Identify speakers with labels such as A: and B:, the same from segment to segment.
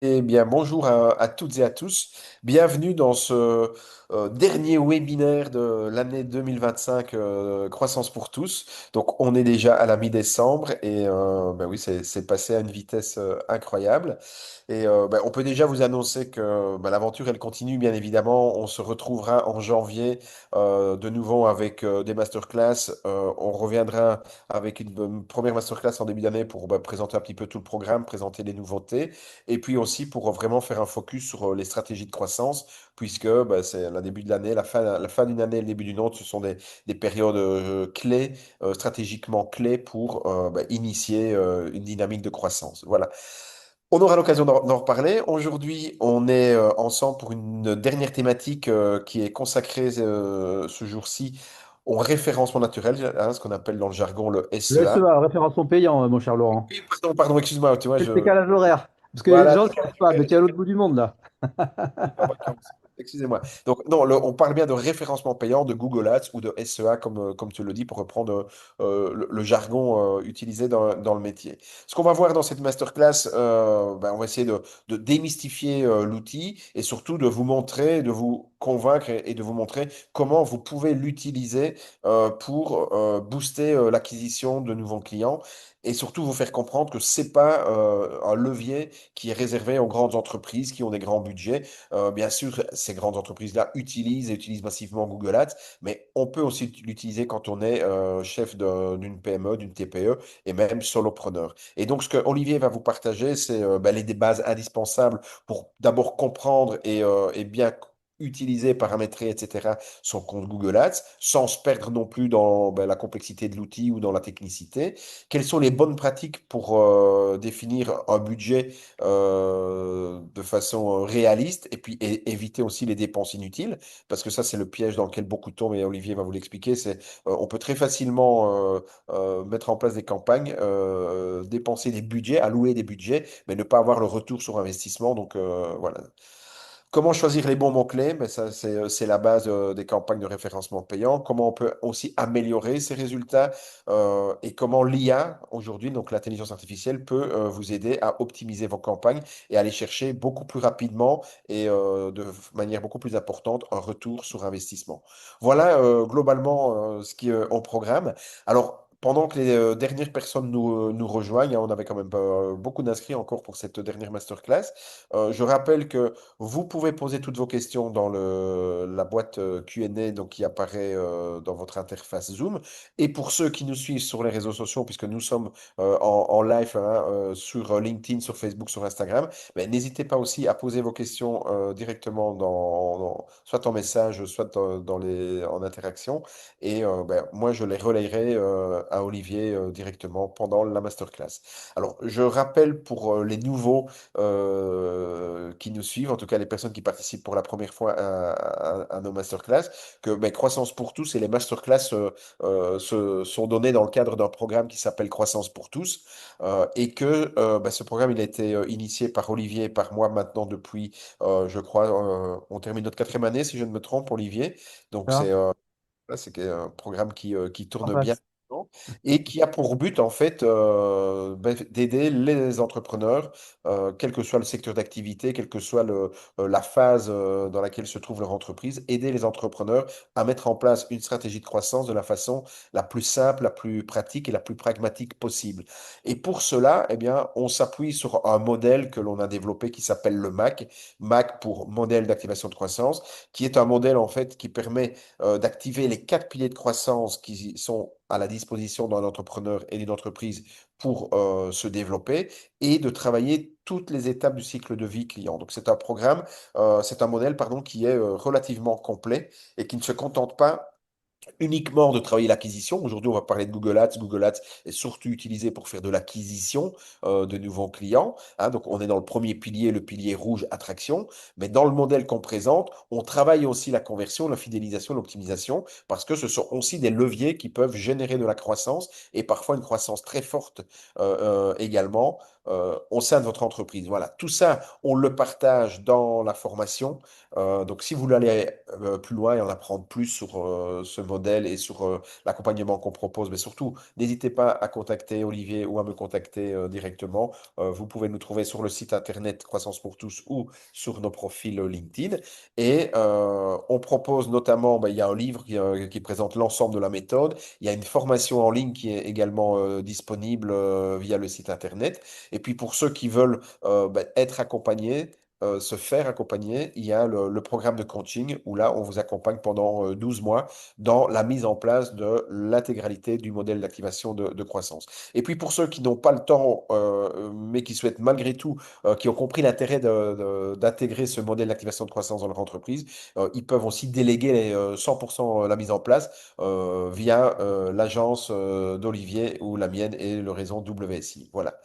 A: Eh bien, bonjour à toutes et à tous. Bienvenue dans ce dernier webinaire de l'année 2025, Croissance pour tous. Donc, on est déjà à la mi-décembre et ben oui, c'est passé à une vitesse incroyable. Et on peut déjà vous annoncer que ben, l'aventure, elle continue, bien évidemment. On se retrouvera en janvier de nouveau avec des masterclass. On reviendra avec une première masterclass en début d'année pour ben, présenter un petit peu tout le programme, présenter les nouveautés. Et puis aussi pour vraiment faire un focus sur les stratégies de croissance, puisque bah, c'est le début de l'année, la fin d'une année et le début d'une autre, ce sont des périodes clés, stratégiquement clés pour bah, initier une dynamique de croissance. Voilà. On aura l'occasion d'en reparler. Aujourd'hui, on est ensemble pour une dernière thématique qui est consacrée ce jour-ci au référencement naturel, hein, ce qu'on appelle dans le jargon le
B: Le
A: SEA.
B: SEA, référencement payant, mon cher Laurent.
A: Oui, pardon, excuse-moi, tu vois,
B: C'est le décalage horaire. Parce que les
A: voilà,
B: gens ne savent pas, mais tu es à l'autre bout du monde, là.
A: excusez-moi. Donc, non, on parle bien de référencement payant, de Google Ads ou de SEA, comme tu le dis, pour reprendre le jargon utilisé dans le métier. Ce qu'on va voir dans cette masterclass, on va essayer de démystifier l'outil et surtout de vous montrer, de vous convaincre et de vous montrer comment vous pouvez l'utiliser pour booster l'acquisition de nouveaux clients et surtout vous faire comprendre que c'est pas un levier qui est réservé aux grandes entreprises qui ont des grands budgets. Bien sûr, ces grandes entreprises-là utilisent et utilisent massivement Google Ads, mais on peut aussi l'utiliser quand on est chef d'une PME, d'une TPE et même solopreneur. Et donc, ce que Olivier va vous partager, c'est les bases indispensables pour d'abord comprendre et bien utiliser, paramétrer, etc., son compte Google Ads, sans se perdre non plus dans la complexité de l'outil ou dans la technicité. Quelles sont les bonnes pratiques pour définir un budget de façon réaliste et puis éviter aussi les dépenses inutiles, parce que ça, c'est le piège dans lequel beaucoup tombent et Olivier va vous l'expliquer. C'est on peut très facilement mettre en place des campagnes, dépenser des budgets, allouer des budgets, mais ne pas avoir le retour sur investissement. Donc voilà. Comment choisir les bons mots-clés? Mais ça, c'est la base des campagnes de référencement payant. Comment on peut aussi améliorer ces résultats et comment l'IA, aujourd'hui, donc l'intelligence artificielle, peut vous aider à optimiser vos campagnes et aller chercher beaucoup plus rapidement et de manière beaucoup plus importante un retour sur investissement. Voilà globalement ce qui est en programme. Alors, pendant que les dernières personnes nous rejoignent, hein, on avait quand même beaucoup d'inscrits encore pour cette dernière masterclass. Je rappelle que vous pouvez poser toutes vos questions dans la boîte Q&A donc, qui apparaît dans votre interface Zoom. Et pour ceux qui nous suivent sur les réseaux sociaux, puisque nous sommes en live hein, sur LinkedIn, sur Facebook, sur Instagram, ben, n'hésitez pas aussi à poser vos questions directement soit en message, soit en interaction. Et moi, je les relayerai à Olivier directement pendant la masterclass. Alors, je rappelle pour les nouveaux qui nous suivent, en tout cas les personnes qui participent pour la première fois à nos masterclass, que Croissance pour tous et les masterclass sont données dans le cadre d'un programme qui s'appelle Croissance pour tous et que ce programme il a été initié par Olivier et par moi maintenant depuis, je crois, on termine notre quatrième année si je ne me trompe, Olivier. Donc
B: Ça,
A: c'est un programme qui
B: en
A: tourne bien
B: passe.
A: et qui a pour but en fait d'aider les entrepreneurs, quel que soit le secteur d'activité, quelle que soit la phase dans laquelle se trouve leur entreprise, aider les entrepreneurs à mettre en place une stratégie de croissance de la façon la plus simple, la plus pratique et la plus pragmatique possible. Et pour cela, eh bien, on s'appuie sur un modèle que l'on a développé qui s'appelle le MAC, MAC pour modèle d'activation de croissance, qui est un modèle en fait qui permet d'activer les quatre piliers de croissance qui sont à la disposition d'un entrepreneur et d'une entreprise pour se développer et de travailler toutes les étapes du cycle de vie client. Donc c'est un programme, c'est un modèle pardon, qui est relativement complet et qui ne se contente pas uniquement de travailler l'acquisition. Aujourd'hui, on va parler de Google Ads. Google Ads est surtout utilisé pour faire de l'acquisition de nouveaux clients, hein. Donc, on est dans le premier pilier, le pilier rouge, attraction. Mais dans le modèle qu'on présente, on travaille aussi la conversion, la fidélisation, l'optimisation, parce que ce sont aussi des leviers qui peuvent générer de la croissance et parfois une croissance très forte également au sein de votre entreprise. Voilà, tout ça, on le partage dans la formation. Donc, si vous voulez aller plus loin et en apprendre plus sur ce modèle, modèle et sur l'accompagnement qu'on propose. Mais surtout, n'hésitez pas à contacter Olivier ou à me contacter directement. Vous pouvez nous trouver sur le site internet Croissance pour tous ou sur nos profils LinkedIn. Et on propose notamment, il y a un livre qui présente l'ensemble de la méthode. Il y a une formation en ligne qui est également disponible via le site internet. Et puis pour ceux qui veulent être accompagnés, se faire accompagner, il y a le programme de coaching où là, on vous accompagne pendant 12 mois dans la mise en place de l'intégralité du modèle d'activation de croissance. Et puis pour ceux qui n'ont pas le temps, mais qui souhaitent malgré tout, qui ont compris l'intérêt d'intégrer ce modèle d'activation de croissance dans leur entreprise, ils peuvent aussi déléguer 100% la mise en place via l'agence d'Olivier ou la mienne et le réseau WSI. Voilà.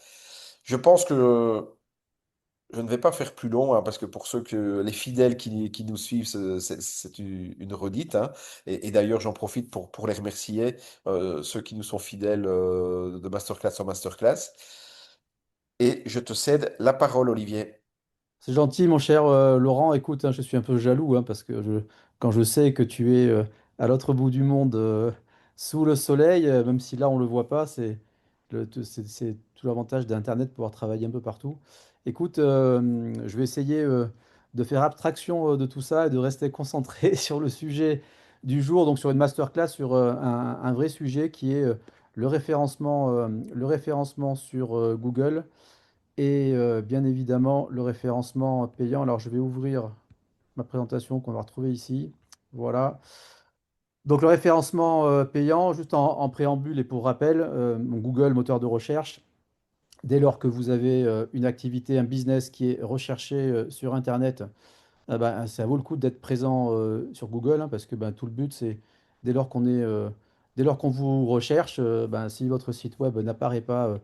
A: Je pense que je ne vais pas faire plus long, hein, parce que pour ceux que les fidèles qui nous suivent, c'est une redite, hein. Et d'ailleurs, j'en profite pour les remercier, ceux qui nous sont fidèles de masterclass en masterclass. Et je te cède la parole, Olivier.
B: C'est gentil, mon cher Laurent. Écoute, hein, je suis un peu jaloux hein, parce que quand je sais que tu es à l'autre bout du monde, sous le soleil, même si là on le voit pas, c'est tout l'avantage d'Internet de pouvoir travailler un peu partout. Écoute, je vais essayer de faire abstraction de tout ça et de rester concentré sur le sujet du jour, donc sur une masterclass sur un vrai sujet qui est le référencement sur Google. Et bien évidemment, le référencement payant. Alors, je vais ouvrir ma présentation qu'on va retrouver ici. Voilà. Donc, le référencement payant, juste en préambule et pour rappel, Google, moteur de recherche, dès lors que vous avez une activité, un business qui est recherché sur Internet, ah bah, ça vaut le coup d'être présent sur Google hein, parce que bah, tout le but, c'est dès lors dès lors qu'on vous recherche, bah, si votre site web n'apparaît pas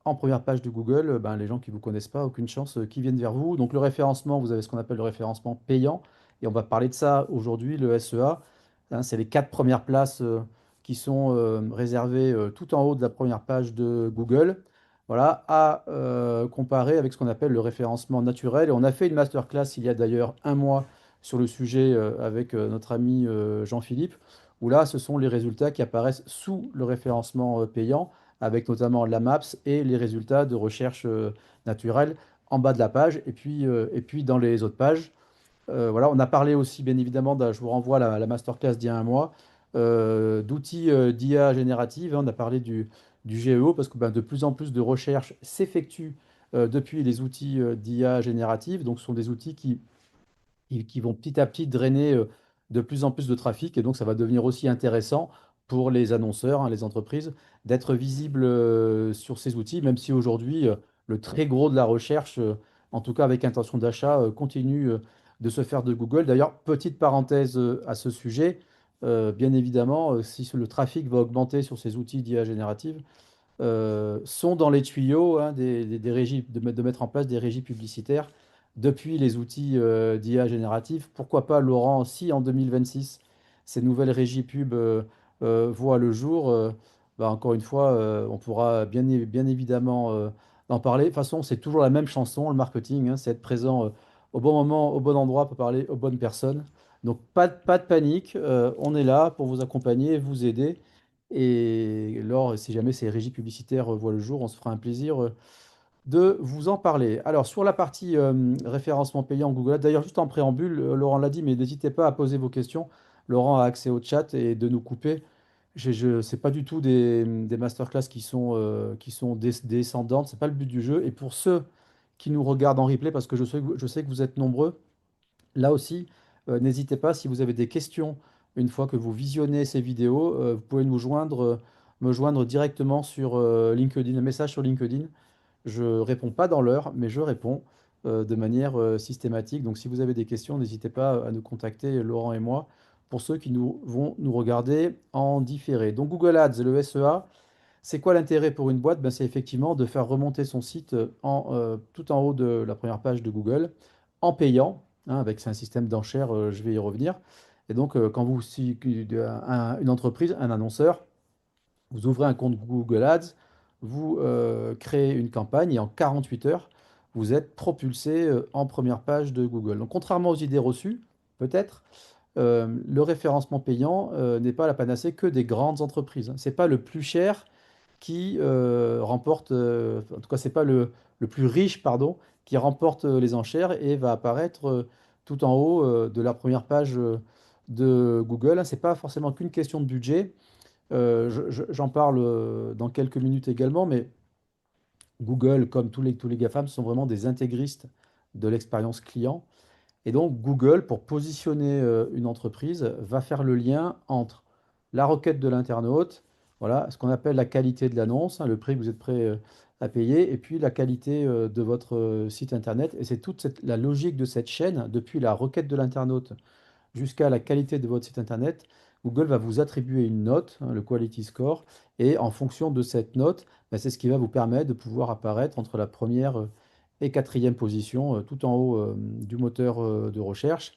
B: en première page de Google, bah, les gens qui ne vous connaissent pas, aucune chance qu'ils viennent vers vous. Donc le référencement, vous avez ce qu'on appelle le référencement payant et on va parler de ça aujourd'hui, le SEA. Hein, c'est les quatre premières places qui sont réservées tout en haut de la première page de Google. Voilà, à comparer avec ce qu'on appelle le référencement naturel. Et on a fait une masterclass il y a d'ailleurs un mois sur le sujet avec notre ami Jean-Philippe, où là, ce sont les résultats qui apparaissent sous le référencement payant, avec notamment la Maps et les résultats de recherche naturelle en bas de la page, et puis dans les autres pages. Voilà, on a parlé aussi, bien évidemment, je vous renvoie à la masterclass d'il y a un mois, d'outils d'IA générative. Hein. On a parlé du GEO parce que ben, de plus en plus de recherches s'effectuent depuis les outils d'IA générative. Donc, ce sont des outils qui vont petit à petit drainer de plus en plus de trafic. Et donc, ça va devenir aussi intéressant pour les annonceurs, hein, les entreprises, d'être visibles sur ces outils, même si aujourd'hui, le très gros de la recherche, en tout cas avec intention d'achat, continue de se faire de Google. D'ailleurs, petite parenthèse à ce sujet, bien évidemment, si le trafic va augmenter sur ces outils d'IA générative, sont dans les tuyaux hein, des régies, de mettre en place des régies publicitaires depuis les outils d'IA générative. Pourquoi pas, Laurent, si en 2026, ces nouvelles régies pub voient le jour, bah, encore une fois, on pourra bien évidemment en parler. De toute façon, c'est toujours la même chanson, le marketing, hein, c'est être présent au bon moment, au bon endroit pour parler aux bonnes personnes. Donc, pas de panique, on est là pour vous accompagner, vous aider. Et lors, si jamais ces régies publicitaires voient le jour, on se fera un plaisir de vous en parler. Alors, sur la partie référencement payant Google Ads, d'ailleurs, juste en préambule, Laurent l'a dit, mais n'hésitez pas à poser vos questions. Laurent a accès au chat et de nous couper. C'est pas du tout des masterclass qui sont descendantes, c'est pas le but du jeu. Et pour ceux qui nous regardent en replay, parce que je sais que vous êtes nombreux, là aussi, n'hésitez pas, si vous avez des questions, une fois que vous visionnez ces vidéos, vous pouvez me joindre directement sur LinkedIn, un message sur LinkedIn. Je réponds pas dans l'heure, mais je réponds de manière systématique. Donc si vous avez des questions, n'hésitez pas à nous contacter, Laurent et moi, pour ceux qui vont nous regarder en différé. Donc Google Ads, le SEA, c'est quoi l'intérêt pour une boîte? Ben, c'est effectivement de faire remonter son site tout en haut de la première page de Google en payant, hein, avec c'est un système d'enchères, je vais y revenir. Et donc, quand si une entreprise, un annonceur, vous ouvrez un compte Google Ads, vous créez une campagne et en 48 heures, vous êtes propulsé en première page de Google. Donc, contrairement aux idées reçues, peut-être, le référencement payant n'est pas la panacée que des grandes entreprises. C'est pas le plus cher qui remporte, en tout cas, c'est pas le plus riche, pardon, qui remporte les enchères et va apparaître tout en haut de la première page de Google. C'est pas forcément qu'une question de budget. J'en parle dans quelques minutes également, mais Google, comme tous les GAFAM, sont vraiment des intégristes de l'expérience client. Et donc, Google, pour positionner une entreprise, va faire le lien entre la requête de l'internaute, voilà, ce qu'on appelle la qualité de l'annonce, le prix que vous êtes prêt à payer, et puis la qualité de votre site internet. Et c'est toute la logique de cette chaîne, depuis la requête de l'internaute jusqu'à la qualité de votre site internet. Google va vous attribuer une note, le quality score, et en fonction de cette note, bah, c'est ce qui va vous permettre de pouvoir apparaître entre la première et quatrième position, tout en haut du moteur de recherche.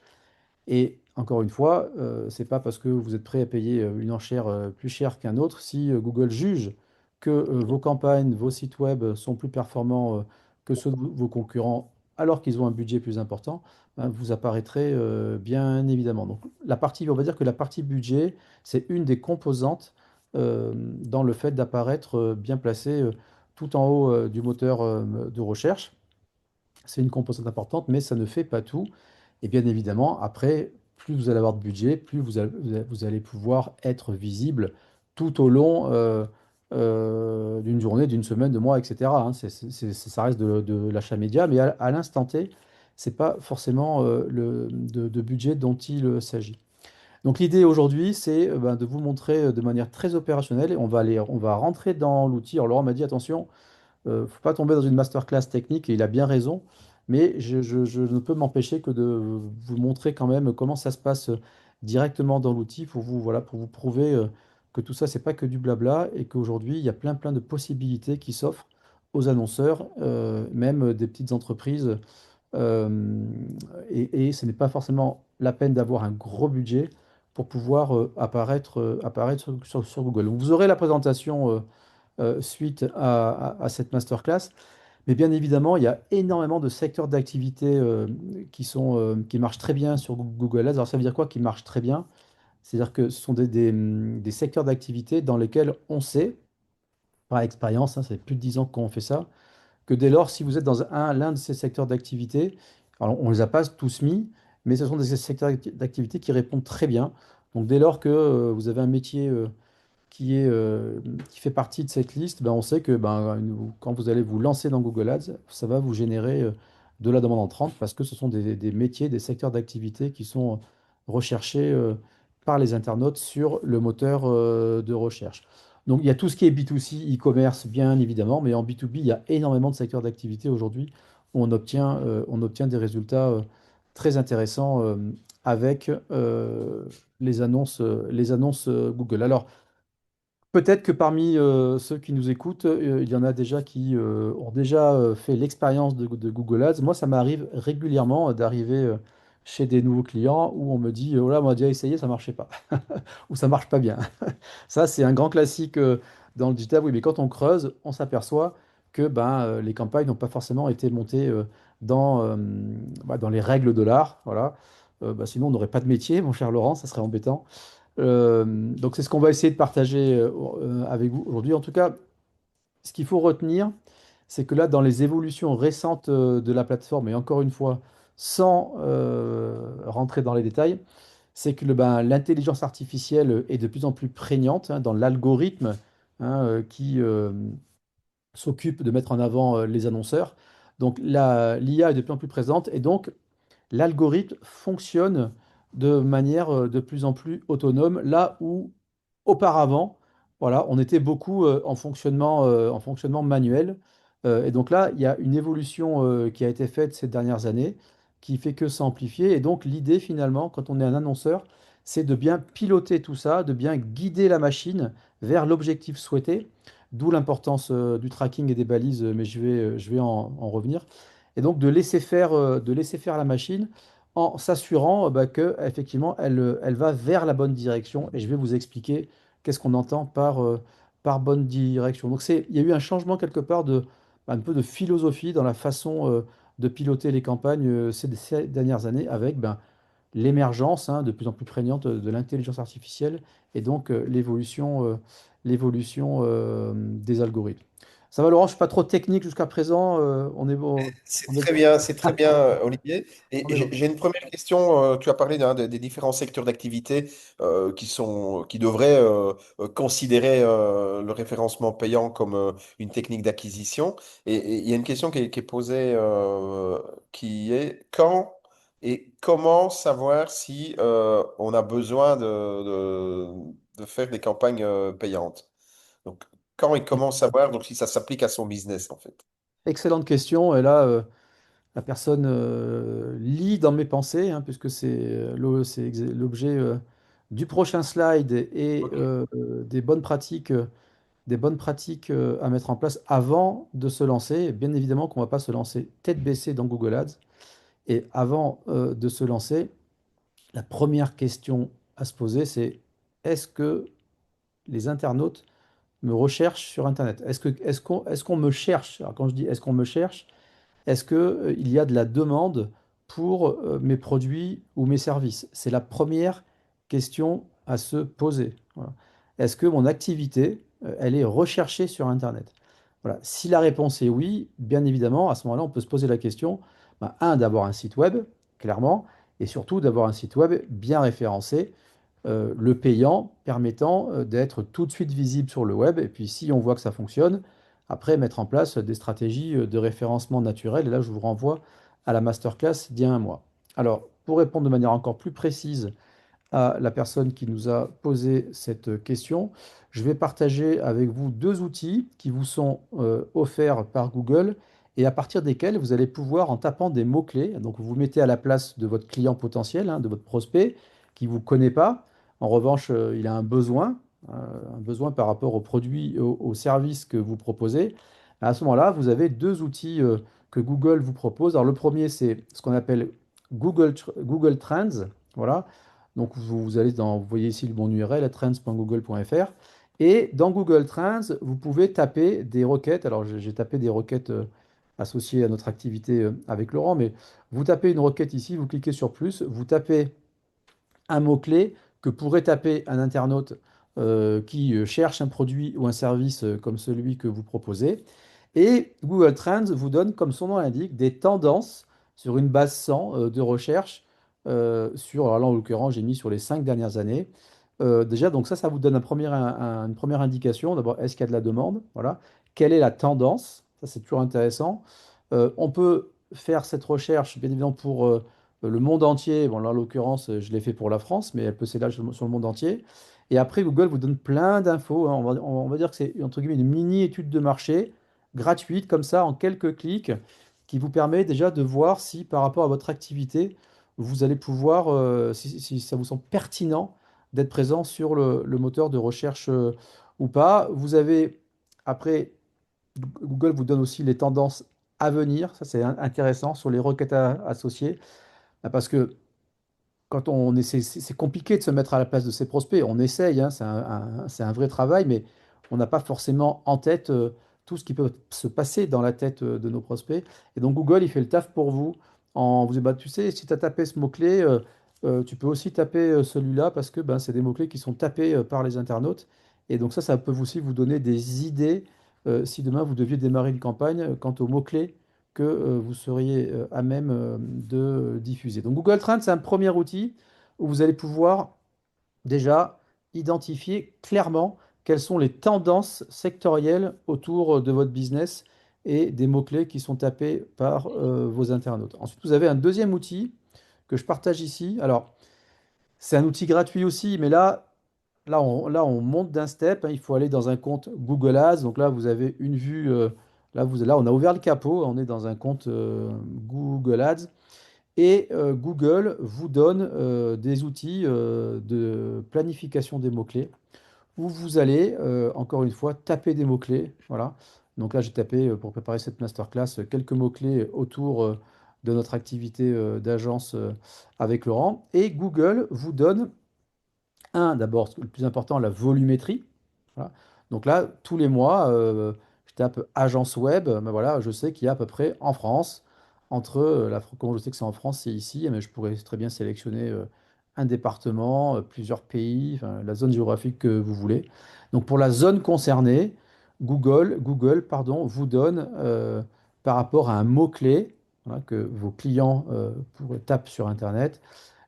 B: Et encore une fois, c'est pas parce que vous êtes prêt à payer une enchère plus chère qu'un autre. Si Google juge que vos campagnes, vos sites web sont plus performants que ceux de vos concurrents, alors qu'ils ont un budget plus important, ben, vous apparaîtrez bien évidemment. Donc la partie, on va dire que la partie budget, c'est une des composantes dans le fait d'apparaître bien placé tout en haut du moteur de recherche. C'est une composante importante, mais ça ne fait pas tout. Et bien évidemment, après, plus vous allez avoir de budget, plus vous allez pouvoir être visible tout au long d'une journée, d'une semaine, de mois, etc. hein. Ça reste de l'achat média, mais à l'instant T, c'est pas forcément de budget dont il s'agit. Donc l'idée aujourd'hui, c'est ben, de vous montrer de manière très opérationnelle, et on va rentrer dans l'outil. Alors Laurent m'a dit, attention, faut pas tomber dans une masterclass technique, et il a bien raison, mais je ne peux m'empêcher que de vous montrer quand même comment ça se passe directement dans l'outil pour vous, voilà, pour vous prouver que tout ça, c'est pas que du blabla et qu'aujourd'hui, il y a plein de possibilités qui s'offrent aux annonceurs, même des petites entreprises. euh, et ce n'est pas forcément la peine d'avoir un gros budget pour pouvoir apparaître sur Google. Donc, vous aurez la présentation suite à cette masterclass. Mais bien évidemment, il y a énormément de secteurs d'activité qui marchent très bien sur Google Ads. Alors ça veut dire quoi qui marchent très bien? C'est-à-dire que ce sont des secteurs d'activité dans lesquels on sait, par expérience, ça fait plus de 10 ans qu'on fait ça, que dès lors, si vous êtes dans l'un de ces secteurs d'activité, alors on ne les a pas tous mis, mais ce sont des secteurs d'activité qui répondent très bien. Donc dès lors que vous avez un métier qui fait partie de cette liste, ben, on sait que ben, quand vous allez vous lancer dans Google Ads, ça va vous générer de la demande entrante parce que ce sont des métiers, des secteurs d'activité qui sont recherchés par les internautes sur le moteur de recherche. Donc il y a tout ce qui est B2C, e-commerce, bien évidemment, mais en B2B, il y a énormément de secteurs d'activité aujourd'hui où on obtient des résultats très intéressants avec les annonces Google. Alors, peut-être que parmi ceux qui nous écoutent, il y en a déjà qui ont déjà fait l'expérience de Google Ads. Moi, ça m'arrive régulièrement d'arriver chez des nouveaux clients où on me dit, oh là, on a déjà essayé, ça marchait pas, ou ça marche pas bien. Ça, c'est un grand classique dans le digital. Oui, mais quand on creuse, on s'aperçoit que ben, les campagnes n'ont pas forcément été montées dans les règles de l'art. Voilà. Bah, sinon, on n'aurait pas de métier, mon cher Laurent, ça serait embêtant. Donc c'est ce qu'on va essayer de partager avec vous aujourd'hui. En tout cas, ce qu'il faut retenir, c'est que là, dans les évolutions récentes de la plateforme, et encore une fois, sans rentrer dans les détails, c'est que l'intelligence artificielle est de plus en plus prégnante dans l'algorithme qui s'occupe de mettre en avant les annonceurs. Donc l'IA est de plus en plus présente et donc l'algorithme fonctionne de manière de plus en plus autonome, là où auparavant, voilà, on était beaucoup en fonctionnement manuel. Et donc là, il y a une évolution qui a été faite ces dernières années qui fait que s'amplifier. Et donc l'idée finalement, quand on est un annonceur, c'est de bien piloter tout ça, de bien guider la machine vers l'objectif souhaité, d'où l'importance du tracking et des balises, mais je vais en revenir. Et donc de laisser faire la machine en s'assurant bah, que effectivement elle va vers la bonne direction. Et je vais vous expliquer qu'est-ce qu'on entend par bonne direction. Donc il y a eu un changement quelque part un peu de philosophie dans la façon de piloter les campagnes ces dernières années avec ben, l'émergence de plus en plus prégnante de l'intelligence artificielle et donc l'évolution des algorithmes. Ça va, Laurent, je ne suis pas trop technique jusqu'à présent. On est bon. On est,
A: C'est très bien, Olivier.
B: on
A: Et
B: est bon.
A: j'ai une première question. Tu as parlé des différents secteurs d'activité qui devraient considérer le référencement payant comme une technique d'acquisition. Et il y a une question qui est posée, qui est quand et comment savoir si on a besoin de faire des campagnes payantes. Donc, quand et comment savoir donc si ça s'applique à son business en fait.
B: Excellente question. Et là, la personne lit dans mes pensées, puisque c'est l'objet du prochain slide et
A: Ok.
B: des bonnes pratiques à mettre en place avant de se lancer. Bien évidemment qu'on ne va pas se lancer tête baissée dans Google Ads. Et avant de se lancer, la première question à se poser, c'est est-ce que les internautes me recherchent sur Internet? Est-ce qu'on me cherche? Alors quand je dis est-ce qu'on me cherche, est-ce que, il y a de la demande pour mes produits ou mes services? C'est la première question à se poser. Voilà. Est-ce que mon activité, elle est recherchée sur Internet? Voilà. Si la réponse est oui, bien évidemment, à ce moment-là, on peut se poser la question, d'avoir un site web, clairement, et surtout d'avoir un site web bien référencé, le payant permettant d'être tout de suite visible sur le web. Et puis si on voit que ça fonctionne, après mettre en place des stratégies de référencement naturel. Et là, je vous renvoie à la masterclass d'il y a un mois. Alors, pour répondre de manière encore plus précise à la personne qui nous a posé cette question, je vais partager avec vous deux outils qui vous sont offerts par Google et à partir desquels vous allez pouvoir, en tapant des mots-clés, donc vous vous mettez à la place de votre client potentiel, de votre prospect, qui ne vous connaît pas. En revanche, il a euh, un besoin par rapport aux produits, aux services que vous proposez. À ce moment-là, vous avez deux outils que Google vous propose. Alors, le premier, c'est ce qu'on appelle Google Trends. Voilà. Donc vous allez vous voyez ici mon URL, trends.google.fr. Et dans Google Trends, vous pouvez taper des requêtes. Alors j'ai tapé des requêtes associées à notre activité avec Laurent, mais vous tapez une requête ici, vous cliquez sur plus, vous tapez un mot-clé que pourrait taper un internaute qui cherche un produit ou un service comme celui que vous proposez. Et Google Trends vous donne, comme son nom l'indique, des tendances sur une base 100 de recherche alors là en l'occurrence j'ai mis sur les 5 dernières années. Déjà, donc ça vous donne une première indication. D'abord, est-ce qu'il y a de la demande? Voilà. Quelle est la tendance? Ça, c'est toujours intéressant. On peut faire cette recherche, bien évidemment, pour le monde entier. Bon, là, en l'occurrence, je l'ai fait pour la France, mais elle peut s'élargir sur le monde entier. Et après, Google vous donne plein d'infos. On va dire que c'est, entre guillemets, une mini-étude de marché gratuite, comme ça, en quelques clics, qui vous permet déjà de voir si, par rapport à votre activité, vous allez pouvoir, si ça vous semble pertinent d'être présent sur le moteur de recherche ou pas. Vous avez, après, Google vous donne aussi les tendances à venir. Ça, c'est intéressant sur les requêtes associées. Parce que quand on essaie, c'est compliqué de se mettre à la place de ses prospects. On essaye, c'est un vrai travail, mais on n'a pas forcément en tête tout ce qui peut se passer dans la tête de nos prospects. Et donc Google, il fait le taf pour vous en vous disant, tu sais, si tu as tapé ce mot-clé, tu peux aussi taper celui-là parce que c'est des mots-clés qui sont tapés par les internautes. Et donc ça peut aussi vous donner des idées si demain vous deviez démarrer une campagne quant aux mots-clés que vous seriez à même de diffuser. Donc Google Trends, c'est un premier outil où vous allez pouvoir déjà identifier clairement quelles sont les tendances sectorielles autour de votre business et des mots-clés qui sont tapés par vos internautes. Ensuite, vous avez un deuxième outil que je partage ici. Alors, c'est un outil gratuit aussi, mais là, on monte d'un step. Il faut aller dans un compte Google Ads. Donc là, vous avez une vue. Là, on a ouvert le capot. On est dans un compte Google Ads. Et Google vous donne des outils de planification des mots-clés où vous allez, encore une fois, taper des mots-clés. Voilà. Donc là, j'ai tapé, pour préparer cette masterclass, quelques mots-clés autour de notre activité d'agence avec Laurent. Et Google vous donne d'abord, le plus important, la volumétrie. Voilà. Donc là, tous les mois, je tape agence web. Voilà, je sais qu'il y a à peu près en France entre, comme je sais que c'est en France, c'est ici, mais je pourrais très bien sélectionner un département, plusieurs pays, enfin, la zone géographique que vous voulez. Donc pour la zone concernée, Google, pardon, vous donne, par rapport à un mot-clé, voilà, que vos clients tapent sur Internet,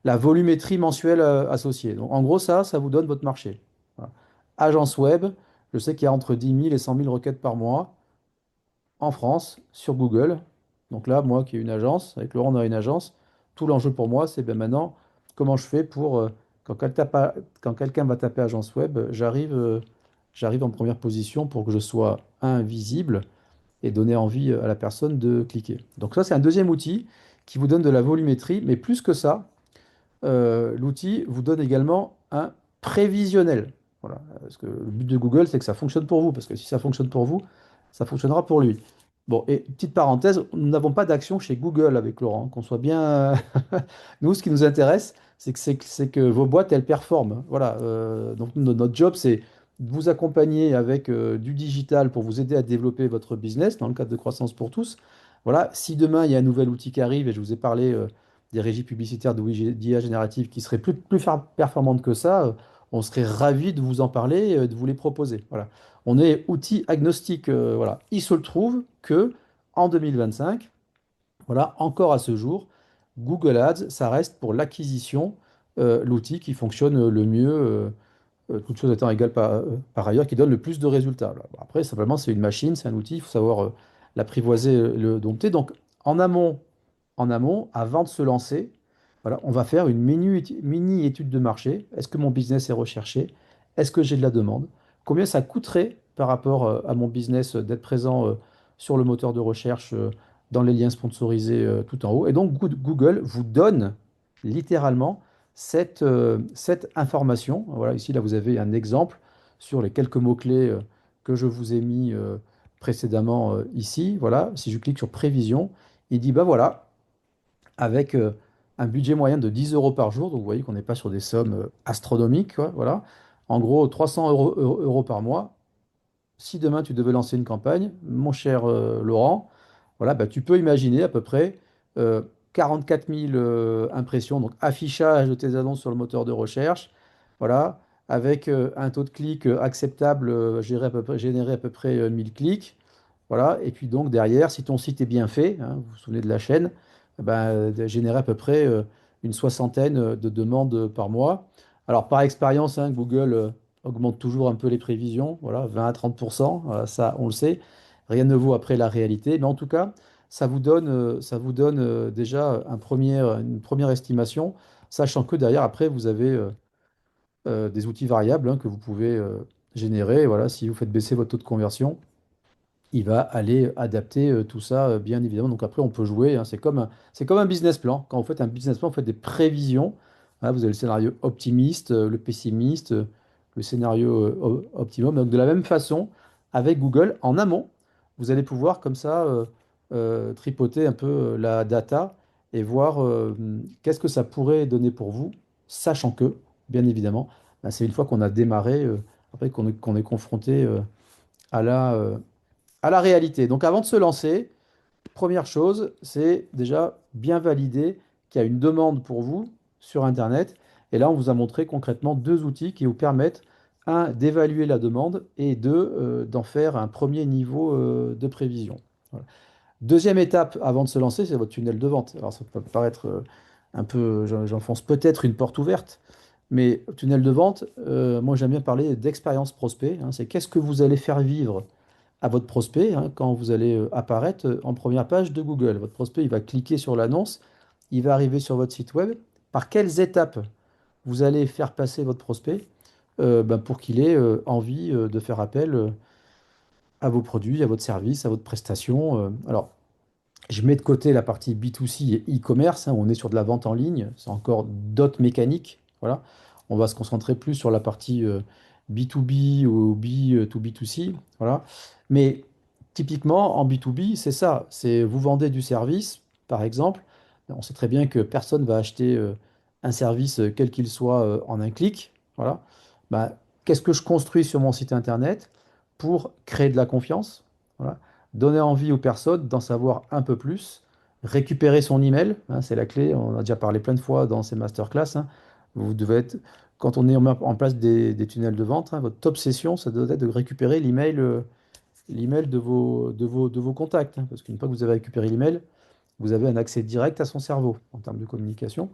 B: la volumétrie mensuelle associée. Donc en gros, ça vous donne votre marché. Voilà. Agence web, je sais qu'il y a entre 10 000 et 100 000 requêtes par mois en France sur Google. Donc là, moi qui ai une agence, avec Laurent, on a une agence, tout l'enjeu pour moi, c'est ben maintenant comment je fais pour, quand quelqu'un va taper agence web, j'arrive en première position pour que je sois, un, visible et donner envie à la personne de cliquer. Donc ça, c'est un deuxième outil qui vous donne de la volumétrie, mais plus que ça, l'outil vous donne également un prévisionnel. Voilà. Parce que le but de Google, c'est que ça fonctionne pour vous. Parce que si ça fonctionne pour vous, ça fonctionnera pour lui. Bon, et petite parenthèse, nous n'avons pas d'action chez Google avec Laurent, qu'on soit bien. Nous, ce qui nous intéresse, c'est que vos boîtes, elles performent. Voilà. Donc, notre job, c'est de vous accompagner avec du digital pour vous aider à développer votre business dans le cadre de croissance pour tous. Voilà. Si demain, il y a un nouvel outil qui arrive, et je vous ai parlé des régies publicitaires d'IA générative qui seraient plus performantes que ça, on serait ravis de vous en parler, de vous les proposer. Voilà. On est outil agnostique. Voilà. Il se trouve que en 2025, voilà, encore à ce jour, Google Ads, ça reste pour l'acquisition l'outil qui fonctionne le mieux, toutes choses étant égales par ailleurs, qui donne le plus de résultats. Voilà. Bon, après, simplement, c'est une machine, c'est un outil, il faut savoir l'apprivoiser, le dompter. Donc, en amont, avant de se lancer, voilà, on va faire une mini étude de marché. Est-ce que mon business est recherché? Est-ce que j'ai de la demande? Combien ça coûterait par rapport à mon business d'être présent sur le moteur de recherche, dans les liens sponsorisés tout en haut? Et donc Google vous donne littéralement cette information. Voilà, ici, là, vous avez un exemple sur les quelques mots-clés que je vous ai mis précédemment ici. Voilà, si je clique sur prévision, il dit, bah voilà, avec un budget moyen de 10 euros par jour, donc vous voyez qu'on n'est pas sur des sommes astronomiques, quoi, voilà. En gros, 300 euros par mois. Si demain tu devais lancer une campagne, mon cher Laurent, voilà, bah, tu peux imaginer à peu près euh, 44 000 impressions, donc affichage de tes annonces sur le moteur de recherche, voilà, avec un taux de clic acceptable, générer à peu près 1000 clics. Voilà. Et puis donc derrière, si ton site est bien fait, hein, vous vous souvenez de la chaîne, générer à peu près une soixantaine de demandes par mois. Alors par expérience, hein, Google augmente toujours un peu les prévisions, voilà, 20 à 30%, ça on le sait. Rien ne vaut après la réalité, mais en tout cas, ça vous donne déjà une première estimation, sachant que derrière, après, vous avez des outils variables hein, que vous pouvez générer. Voilà, si vous faites baisser votre taux de conversion, il va aller adapter tout ça, bien évidemment. Donc après, on peut jouer, hein. C'est comme un business plan. Quand vous faites un business plan, vous faites des prévisions. Voilà, vous avez le scénario optimiste, le pessimiste, le scénario optimum. Donc de la même façon, avec Google, en amont, vous allez pouvoir comme ça tripoter un peu la data et voir qu'est-ce que ça pourrait donner pour vous, sachant que, bien évidemment, bah, c'est une fois qu'on a démarré, après qu'on est confronté à la réalité. Donc avant de se lancer, première chose, c'est déjà bien valider qu'il y a une demande pour vous sur Internet. Et là, on vous a montré concrètement deux outils qui vous permettent, un, d'évaluer la demande et deux, d'en faire un premier niveau de prévision. Voilà. Deuxième étape avant de se lancer, c'est votre tunnel de vente. Alors ça peut paraître un peu, j'enfonce peut-être une porte ouverte, mais tunnel de vente, moi j'aime bien parler d'expérience prospect, hein. C'est qu'est-ce que vous allez faire vivre à votre prospect hein, quand vous allez apparaître en première page de Google. Votre prospect, il va cliquer sur l'annonce, il va arriver sur votre site web. Par quelles étapes vous allez faire passer votre prospect pour qu'il ait envie de faire appel à vos produits, à votre service, à votre prestation. Alors, je mets de côté la partie B2C et e-commerce, hein, où on est sur de la vente en ligne, c'est encore d'autres mécaniques. Voilà. On va se concentrer plus sur la partie B2B ou B2B2C. Voilà. Mais typiquement, en B2B, c'est ça. C'est vous vendez du service, par exemple. On sait très bien que personne ne va acheter un service, quel qu'il soit, en un clic. Voilà. Bah, qu'est-ce que je construis sur mon site internet pour créer de la confiance? Voilà, donner envie aux personnes d'en savoir un peu plus, récupérer son email, hein, c'est la clé. On a déjà parlé plein de fois dans ces masterclass, hein. Vous devez être, quand on est en place des tunnels de vente, hein, votre obsession, ça doit être de récupérer l'email, l'email de vos contacts, hein, parce qu'une fois que vous avez récupéré l'email, vous avez un accès direct à son cerveau en termes de communication.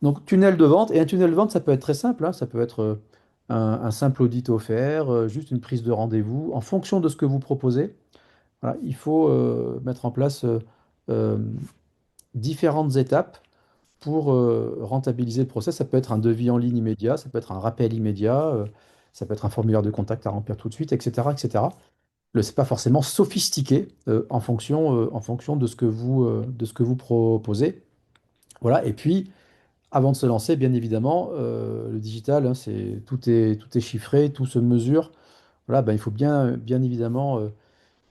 B: Donc, tunnel de vente. Et un tunnel de vente, ça peut être très simple, hein. Ça peut être un simple audit offert, juste une prise de rendez-vous. En fonction de ce que vous proposez, voilà, il faut mettre en place euh, différentes étapes pour rentabiliser le process. Ça peut être un devis en ligne immédiat, ça peut être un rappel immédiat, ça peut être un formulaire de contact à remplir tout de suite, etc., etc. C'est pas forcément sophistiqué en fonction de ce que vous proposez. Voilà. Et puis, avant de se lancer, bien évidemment, le digital, hein, tout est chiffré, tout se mesure. Voilà, ben, il faut bien évidemment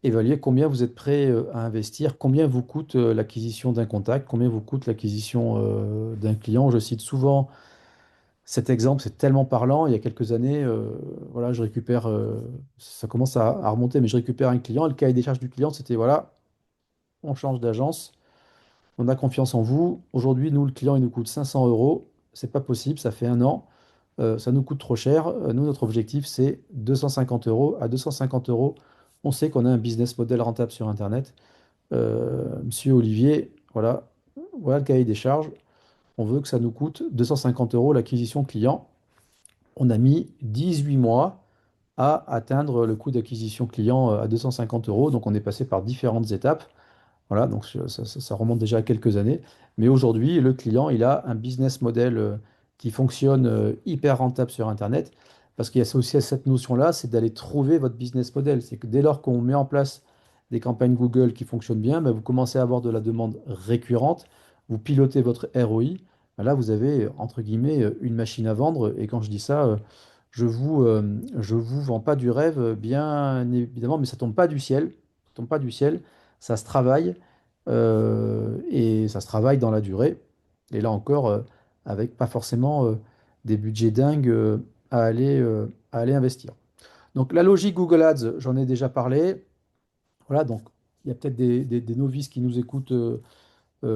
B: évaluer combien vous êtes prêt à investir, combien vous coûte l'acquisition d'un contact, combien vous coûte l'acquisition d'un client. Je cite souvent cet exemple, c'est tellement parlant. Il y a quelques années, voilà, je récupère, ça commence à remonter, mais je récupère un client. Le cahier des charges du client, c'était voilà, on change d'agence, on a confiance en vous. Aujourd'hui, nous, le client, il nous coûte 500 euros. C'est pas possible, ça fait un an. Ça nous coûte trop cher. Nous, notre objectif, c'est 250 euros. À 250 euros, on sait qu'on a un business model rentable sur Internet. Monsieur Olivier, voilà le cahier des charges. On veut que ça nous coûte 250 euros l'acquisition client. On a mis 18 mois à atteindre le coût d'acquisition client à 250 euros. Donc, on est passé par différentes étapes. Voilà, donc ça remonte déjà à quelques années. Mais aujourd'hui, le client, il a un business model qui fonctionne hyper rentable sur Internet. Parce qu'il y a aussi cette notion-là, c'est d'aller trouver votre business model. C'est que dès lors qu'on met en place des campagnes Google qui fonctionnent bien, ben, vous commencez à avoir de la demande récurrente, vous pilotez votre ROI. Ben là, vous avez, entre guillemets, une machine à vendre. Et quand je dis ça, je vous vends pas du rêve, bien évidemment, mais ça tombe pas du ciel. Ça tombe pas du ciel. Ça se travaille et ça se travaille dans la durée. Et là encore, avec pas forcément des budgets dingues à aller investir. Donc la logique Google Ads, j'en ai déjà parlé. Voilà, donc il y a peut-être des novices qui nous écoutent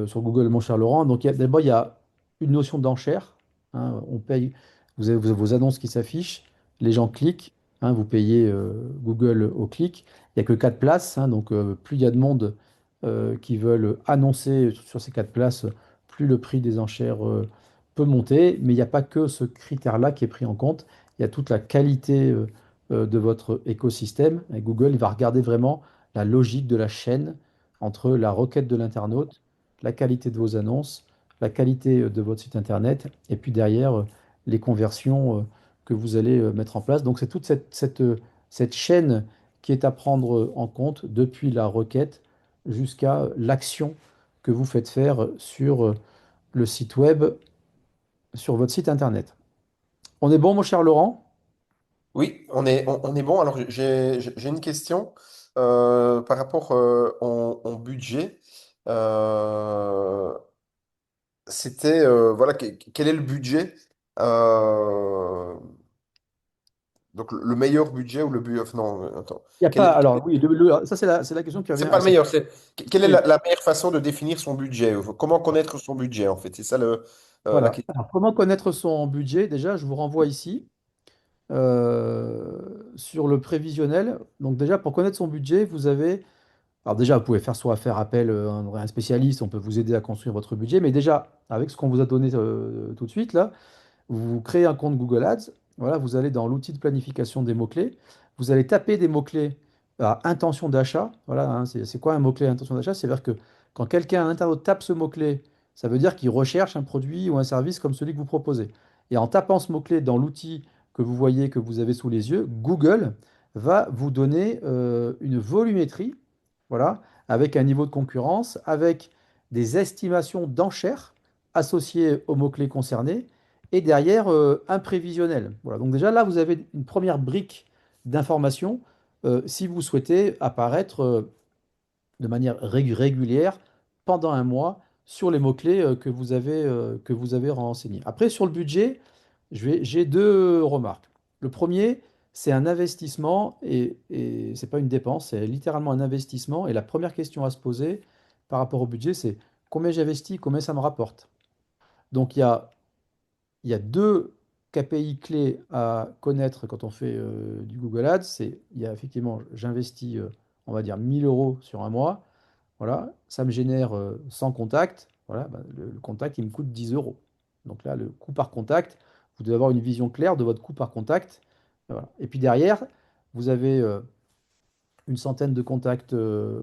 B: sur Google, mon cher Laurent. Donc d'abord, il y a une notion d'enchère, hein. On paye, vous avez vos annonces qui s'affichent, les gens cliquent, hein, vous payez Google au clic. Il n'y a que 4 places, hein, donc plus il y a de monde qui veulent annoncer sur ces 4 places, plus le prix des enchères peut monter. Mais il n'y a pas que ce critère-là qui est pris en compte. Il y a toute la qualité de votre écosystème. Et Google, il va regarder vraiment la logique de la chaîne entre la requête de l'internaute, la qualité de vos annonces, la qualité de votre site internet, et puis derrière, les conversions que vous allez mettre en place. Donc c'est toute cette chaîne qui est à prendre en compte depuis la requête jusqu'à l'action que vous faites faire sur le site web, sur votre site internet. On est bon, mon cher Laurent?
A: Oui, on est bon. Alors, j'ai une question par rapport au budget. Euh, C'était, voilà, quel est le budget? euh, donc, le meilleur budget ou le budget? Non, attends.
B: Il n'y a
A: Quel
B: pas.
A: est-
B: Alors oui, ça c'est la question qui revient
A: c'est pas le
B: assez.
A: meilleur. Quelle est
B: Oui.
A: la meilleure façon de définir son budget? Comment connaître son budget, en fait? C'est ça la
B: Voilà.
A: question.
B: Alors, comment connaître son budget? Déjà, je vous renvoie ici sur le prévisionnel. Donc déjà, pour connaître son budget, vous avez... Alors déjà, vous pouvez soit faire appel à un spécialiste, on peut vous aider à construire votre budget, mais déjà, avec ce qu'on vous a donné tout de suite, là, vous créez un compte Google Ads. Voilà, vous allez dans l'outil de planification des mots-clés. Vous allez taper des mots-clés à intention d'achat. Voilà, hein, c'est quoi un mot-clé intention d'achat? C'est-à-dire que quand quelqu'un à l'intérieur tape ce mot-clé, ça veut dire qu'il recherche un produit ou un service comme celui que vous proposez. Et en tapant ce mot-clé dans l'outil que vous voyez, que vous avez sous les yeux, Google va vous donner une volumétrie, voilà, avec un niveau de concurrence, avec des estimations d'enchères associées aux mots-clés concernés et derrière un prévisionnel. Voilà, donc déjà là, vous avez une première brique d'information si vous souhaitez apparaître de manière régulière pendant un mois sur les mots-clés que vous avez renseignés. Après, sur le budget, j'ai deux remarques. Le premier, c'est un investissement et ce n'est pas une dépense, c'est littéralement un investissement. Et la première question à se poser par rapport au budget, c'est combien j'investis, combien ça me rapporte. Donc il y a deux KPI clés à connaître quand on fait du Google Ads. Il y a effectivement, j'investis, on va dire, 1000 euros sur un mois. Voilà, ça me génère 100 contacts. Voilà, bah, le contact, il me coûte 10 euros. Donc là, le coût par contact, vous devez avoir une vision claire de votre coût par contact. Voilà. Et puis derrière, vous avez une centaine de contacts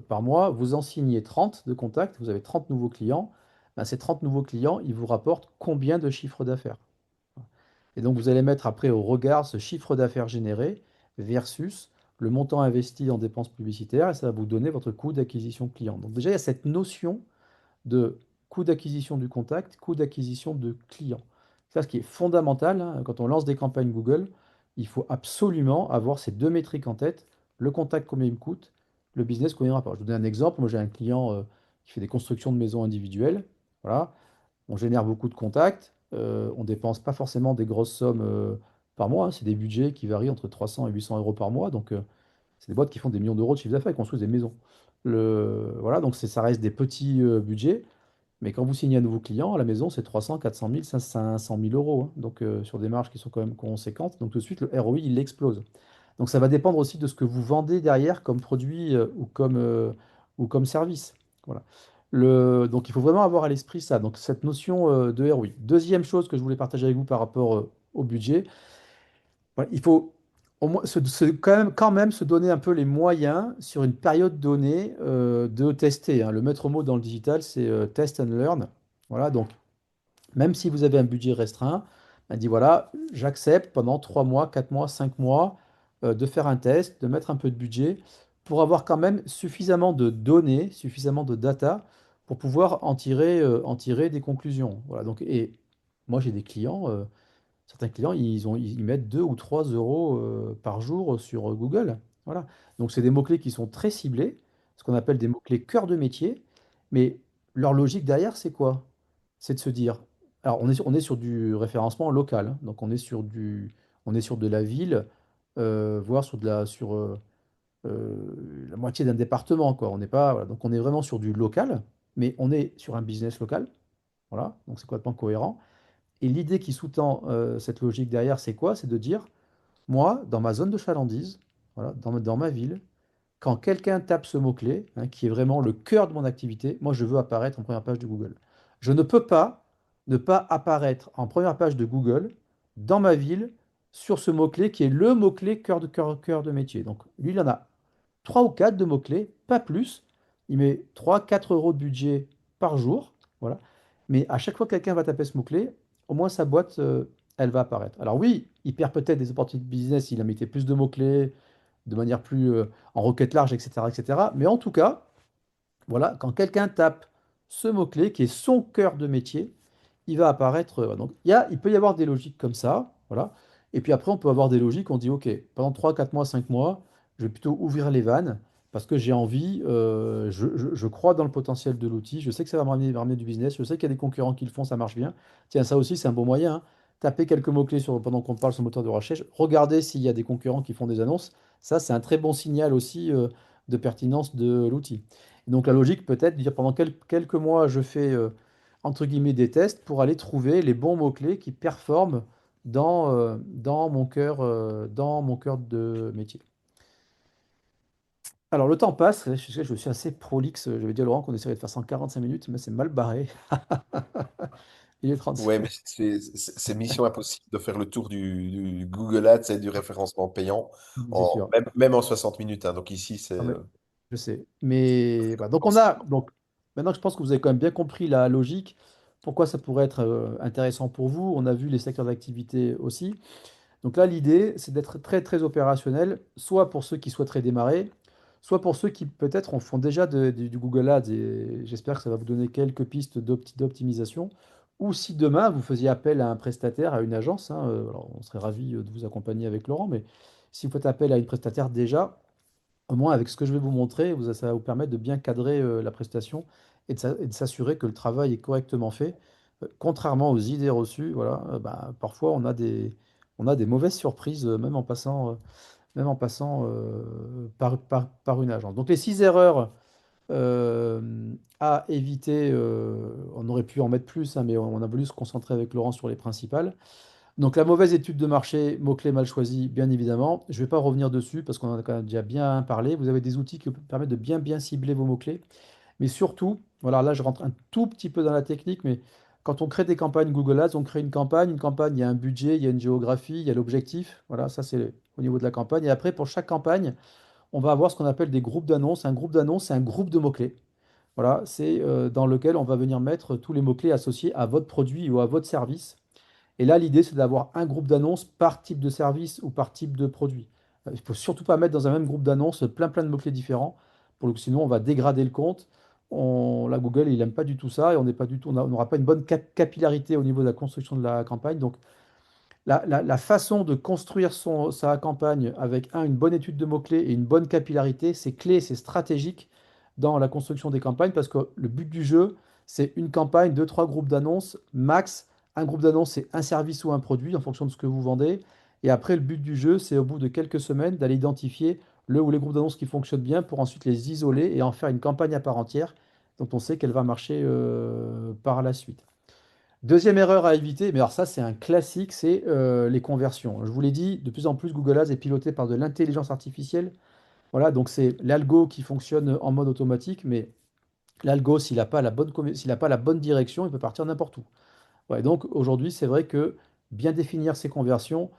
B: par mois. Vous en signez 30 de contacts, vous avez 30 nouveaux clients. Ben, ces 30 nouveaux clients, ils vous rapportent combien de chiffre d'affaires? Et donc, vous allez mettre après au regard ce chiffre d'affaires généré versus le montant investi en dépenses publicitaires et ça va vous donner votre coût d'acquisition client. Donc, déjà, il y a cette notion de coût d'acquisition du contact, coût d'acquisition de client. Ça, ce qui est fondamental, hein, quand on lance des campagnes Google, il faut absolument avoir ces deux métriques en tête. Le contact, combien il me coûte, le business, combien il me rapporte. Je vous donne un exemple. Moi, j'ai un client qui fait des constructions de maisons individuelles. Voilà. On génère beaucoup de contacts, on dépense pas forcément des grosses sommes par mois, hein. C'est des budgets qui varient entre 300 et 800 euros par mois, donc c'est des boîtes qui font des millions d'euros de chiffre d'affaires et construisent des maisons. Voilà, donc ça reste des petits budgets, mais quand vous signez un nouveau client, à la maison, c'est 300, 400 000, 500 000 euros, hein. Donc sur des marges qui sont quand même conséquentes, donc tout de suite le ROI il explose. Donc ça va dépendre aussi de ce que vous vendez derrière comme produit ou comme service. Voilà. Donc il faut vraiment avoir à l'esprit ça, donc cette notion de ROI. Deuxième chose que je voulais partager avec vous par rapport au budget, voilà, il faut au moins quand même se donner un peu les moyens sur une période donnée de tester, hein. Le maître mot dans le digital, c'est test and learn. Voilà, donc même si vous avez un budget restreint, on dit voilà, j'accepte pendant 3 mois, 4 mois, 5 mois de faire un test, de mettre un peu de budget pour avoir quand même suffisamment de données, suffisamment de data pour pouvoir en tirer des conclusions. Voilà, donc, et moi j'ai des clients, certains clients, ils mettent 2 ou 3 euros par jour sur Google. Voilà. Donc, c'est des mots-clés qui sont très ciblés, ce qu'on appelle des mots-clés cœur de métier. Mais leur logique derrière, c'est quoi? C'est de se dire, alors on est sur du référencement local, hein. Donc, on est sur de la ville, voire sur la moitié d'un département, quoi. On n'est pas, voilà. Donc, on est vraiment sur du local, mais on est sur un business local. Voilà. Donc, c'est complètement cohérent. Et l'idée qui sous-tend cette logique derrière, c'est quoi? C'est de dire, moi, dans ma zone de chalandise, voilà, dans ma ville, quand quelqu'un tape ce mot-clé, hein, qui est vraiment le cœur de mon activité, moi, je veux apparaître en première page de Google. Je ne peux pas ne pas apparaître en première page de Google, dans ma ville, sur ce mot-clé qui est le mot-clé cœur de métier. Donc, lui, il en a 3 ou 4 de mots-clés, pas plus. Il met 3, 4 euros de budget par jour. Voilà. Mais à chaque fois que quelqu'un va taper ce mot-clé, au moins sa boîte, elle va apparaître. Alors oui, il perd peut-être des opportunités de business s'il a mis plus de mots-clés, de manière plus en requête large, etc., etc. Mais en tout cas, voilà, quand quelqu'un tape ce mot-clé qui est son cœur de métier, il va apparaître. Donc, il peut y avoir des logiques comme ça, voilà. Et puis après, on peut avoir des logiques, on dit, OK, pendant 3 4 mois, 5 mois, je vais plutôt ouvrir les vannes parce que j'ai envie, je crois dans le potentiel de l'outil, je sais que ça va me ramener du business, je sais qu'il y a des concurrents qui le font, ça marche bien. Tiens, ça aussi, c'est un bon moyen, hein. Taper quelques mots-clés pendant qu'on parle sur le moteur de recherche, regardez s'il y a des concurrents qui font des annonces. Ça, c'est un très bon signal aussi de pertinence de l'outil. Et donc la logique peut-être de dire pendant quelques mois, je fais entre guillemets des tests pour aller trouver les bons mots-clés qui performent dans mon cœur de métier. Alors le temps passe, je suis assez prolixe, je vais dire à Laurent qu'on essaierait de faire 145 minutes, mais c'est mal barré. Il est 37.
A: Ouais, mais c'est mission impossible de faire le tour du Google Ads et du référencement payant,
B: C'est sûr.
A: même en 60 minutes, hein. Donc ici,
B: Non, mais je sais. Mais voilà. Donc maintenant que je pense que vous avez quand même bien compris la logique, pourquoi ça pourrait être intéressant pour vous, on a vu les secteurs d'activité aussi. Donc là, l'idée, c'est d'être très très opérationnel, soit pour ceux qui souhaiteraient démarrer, soit pour ceux qui peut-être font déjà du Google Ads, et j'espère que ça va vous donner quelques pistes d'optimisation. Ou si demain, vous faisiez appel à un prestataire, à une agence, hein, alors on serait ravi de vous accompagner avec Laurent, mais si vous faites appel à une prestataire déjà, au moins, avec ce que je vais vous montrer, ça va vous permettre de bien cadrer la prestation et de s'assurer que le travail est correctement fait. Contrairement aux idées reçues, voilà, bah, parfois on a des mauvaises surprises, même en passant par une agence. Donc les 6 erreurs à éviter. On aurait pu en mettre plus, hein, mais on a voulu se concentrer avec Laurent sur les principales. Donc la mauvaise étude de marché, mots-clés mal choisis, bien évidemment. Je ne vais pas revenir dessus parce qu'on en a quand même déjà bien parlé. Vous avez des outils qui vous permettent de bien bien cibler vos mots-clés. Mais surtout, voilà, là je rentre un tout petit peu dans la technique, mais quand on crée des campagnes Google Ads, on crée une campagne, il y a un budget, il y a une géographie, il y a l'objectif. Voilà, ça c'est au niveau de la campagne. Et après, pour chaque campagne, on va avoir ce qu'on appelle des groupes d'annonces. Un groupe d'annonces, c'est un groupe de mots-clés. Voilà, c'est dans lequel on va venir mettre tous les mots-clés associés à votre produit ou à votre service. Et là, l'idée, c'est d'avoir un groupe d'annonces par type de service ou par type de produit. Il ne faut surtout pas mettre dans un même groupe d'annonces plein de mots-clés différents, pour le coup, sinon on va dégrader le compte. La Google, il n'aime pas du tout ça et on n'est pas du tout, on n'aura pas une bonne capillarité au niveau de la construction de la campagne. Donc, la façon de construire sa campagne avec une bonne étude de mots-clés et une bonne capillarité, c'est clé, c'est stratégique dans la construction des campagnes parce que le but du jeu, c'est une campagne, deux, trois groupes d'annonces, max. Un groupe d'annonces, c'est un service ou un produit en fonction de ce que vous vendez. Et après, le but du jeu, c'est au bout de quelques semaines d'aller identifier le ou les groupes d'annonces qui fonctionnent bien pour ensuite les isoler et en faire une campagne à part entière dont on sait qu'elle va marcher par la suite. Deuxième erreur à éviter, mais alors ça c'est un classique, c'est les conversions. Je vous l'ai dit, de plus en plus Google Ads est piloté par de l'intelligence artificielle. Voilà, donc c'est l'algo qui fonctionne en mode automatique, mais l'algo, s'il n'a pas la bonne direction, il peut partir n'importe où. Ouais, donc aujourd'hui, c'est vrai que bien définir ses conversions,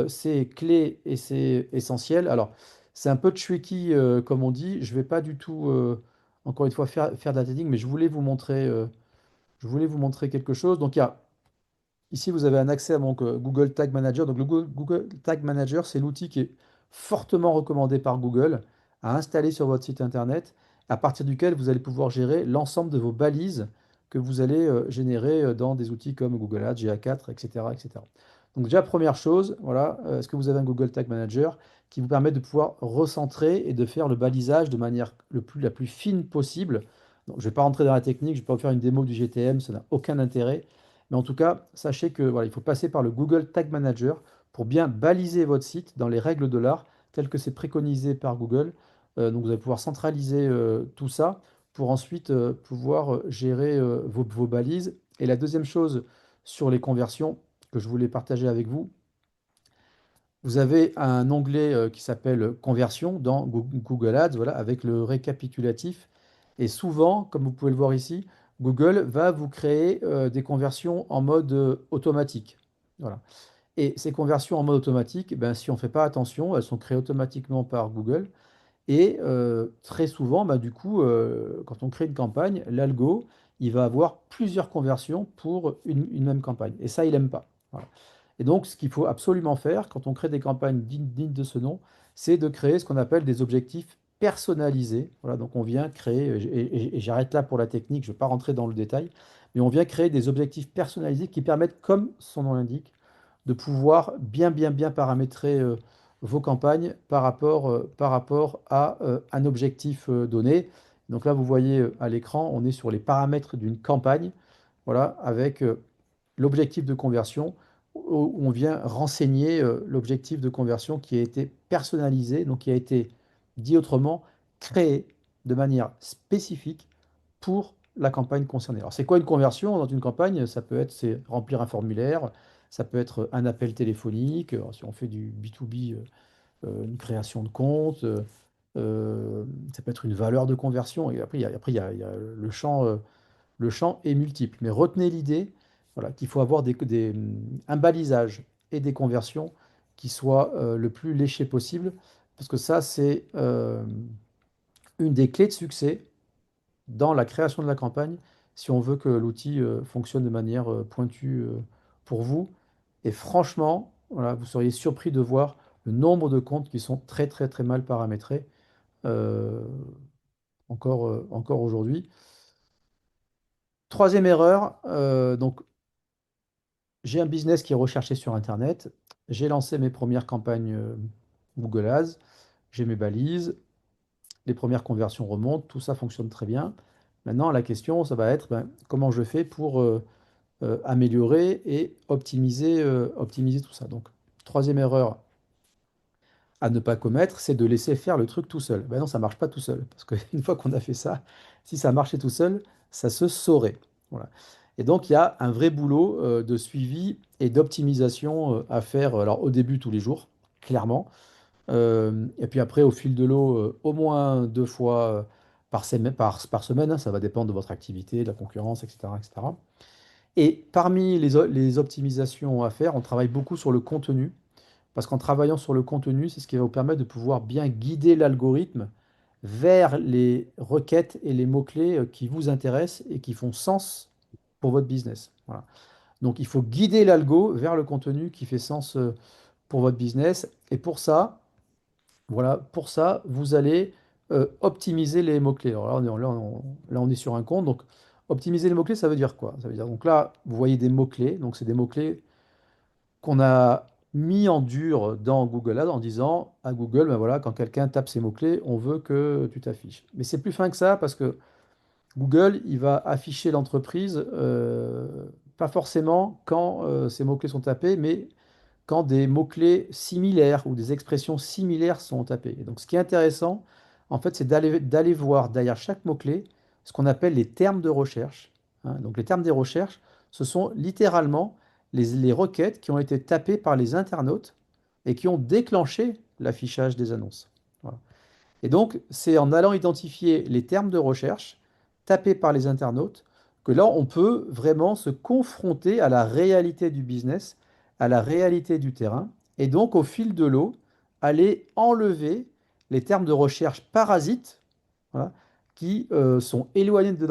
B: c'est clé et c'est essentiel. Alors, c'est un peu tricky, comme on dit. Je ne vais pas du tout, encore une fois, faire de la technique, mais je voulais vous montrer quelque chose. Donc, il y a ici, vous avez un accès à mon Google Tag Manager. Donc, le Google Tag Manager, c'est l'outil qui est fortement recommandé par Google à installer sur votre site internet, à partir duquel vous allez pouvoir gérer l'ensemble de vos balises que vous allez générer dans des outils comme Google Ads, GA4, etc., etc. Donc, déjà, première chose, voilà, est-ce que vous avez un Google Tag Manager qui vous permet de pouvoir recentrer et de faire le balisage de manière la plus fine possible. Donc, je ne vais pas rentrer dans la technique, je ne vais pas vous faire une démo du GTM, ça n'a aucun intérêt. Mais en tout cas, sachez que voilà, il faut passer par le Google Tag Manager pour bien baliser votre site dans les règles de l'art, tel que c'est préconisé par Google. Donc vous allez pouvoir centraliser tout ça pour ensuite pouvoir gérer vos balises. Et la deuxième chose sur les conversions que je voulais partager avec vous, vous avez un onglet qui s'appelle Conversion dans Google Ads, voilà, avec le récapitulatif. Et souvent, comme vous pouvez le voir ici, Google va vous créer des conversions en mode automatique. Voilà. Et ces conversions en mode automatique, ben, si on ne fait pas attention, elles sont créées automatiquement par Google. Et très souvent, bah, du coup, quand on crée une campagne, l'algo, il va avoir plusieurs conversions pour une même campagne. Et ça, il n'aime pas. Voilà. Et donc, ce qu'il faut absolument faire quand on crée des campagnes dignes de ce nom, c'est de créer ce qu'on appelle des objectifs personnalisés. Voilà, donc on vient créer, et j'arrête là pour la technique, je ne vais pas rentrer dans le détail, mais on vient créer des objectifs personnalisés qui permettent, comme son nom l'indique, de pouvoir bien paramétrer vos campagnes par rapport à un objectif donné. Donc là, vous voyez à l'écran, on est sur les paramètres d'une campagne, voilà, avec l'objectif de conversion, où on vient renseigner l'objectif de conversion qui a été personnalisé, donc qui a été, dit autrement, créé de manière spécifique pour la campagne concernée. Alors, c'est quoi une conversion dans une campagne? Ça peut être, c'est remplir un formulaire, ça peut être un appel téléphonique, alors, si on fait du B2B, une création de compte, ça peut être une valeur de conversion, et après, il y a le champ est multiple. Mais retenez l'idée, voilà, qu'il faut avoir un balisage et des conversions qui soient le plus léché possible, parce que ça, c'est une des clés de succès dans la création de la campagne, si on veut que l'outil fonctionne de manière pointue pour vous. Et franchement, voilà, vous seriez surpris de voir le nombre de comptes qui sont très mal paramétrés euh, encore aujourd'hui. Troisième erreur, donc j'ai un business qui est recherché sur Internet. J'ai lancé mes premières campagnes Google Ads. J'ai mes balises. Les premières conversions remontent. Tout ça fonctionne très bien. Maintenant, la question, ça va être ben, comment je fais pour améliorer et optimiser tout ça. Donc, troisième erreur à ne pas commettre, c'est de laisser faire le truc tout seul. Ben non, ça marche pas tout seul. Parce qu'une fois qu'on a fait ça, si ça marchait tout seul, ça se saurait. Voilà. Et donc, il y a un vrai boulot de suivi et d'optimisation à faire, alors au début tous les jours, clairement. Et puis après, au fil de l'eau, au moins 2 fois par semaine, hein, ça va dépendre de votre activité, de la concurrence, etc., etc. Et parmi les optimisations à faire, on travaille beaucoup sur le contenu. Parce qu'en travaillant sur le contenu, c'est ce qui va vous permettre de pouvoir bien guider l'algorithme vers les requêtes et les mots-clés qui vous intéressent et qui font sens pour votre business. Voilà. Donc il faut guider l'algo vers le contenu qui fait sens pour votre business. Et pour ça, voilà, pour ça, vous allez optimiser les mots-clés. Alors là, on est sur un compte. Donc optimiser les mots-clés, ça veut dire quoi? Ça veut dire, donc là, vous voyez des mots-clés. Donc c'est des mots-clés qu'on a mis en dur dans Google Ads en disant à Google, ben voilà, quand quelqu'un tape ces mots-clés, on veut que tu t'affiches. Mais c'est plus fin que ça parce que Google, il va afficher l'entreprise, pas forcément quand ces mots-clés sont tapés, mais quand des mots-clés similaires ou des expressions similaires sont tapées. Et donc, ce qui est intéressant, en fait, c'est d'aller voir derrière chaque mot-clé ce qu'on appelle les termes de recherche. Hein. Donc, les termes de recherche, ce sont littéralement les requêtes qui ont été tapées par les internautes et qui ont déclenché l'affichage des annonces. Voilà. Et donc, c'est en allant identifier les termes de recherche tapés par les internautes que là, on peut vraiment se confronter à la réalité du business, à la réalité du terrain, et donc, au fil de l'eau, aller enlever les termes de recherche parasites, voilà, qui sont éloignés de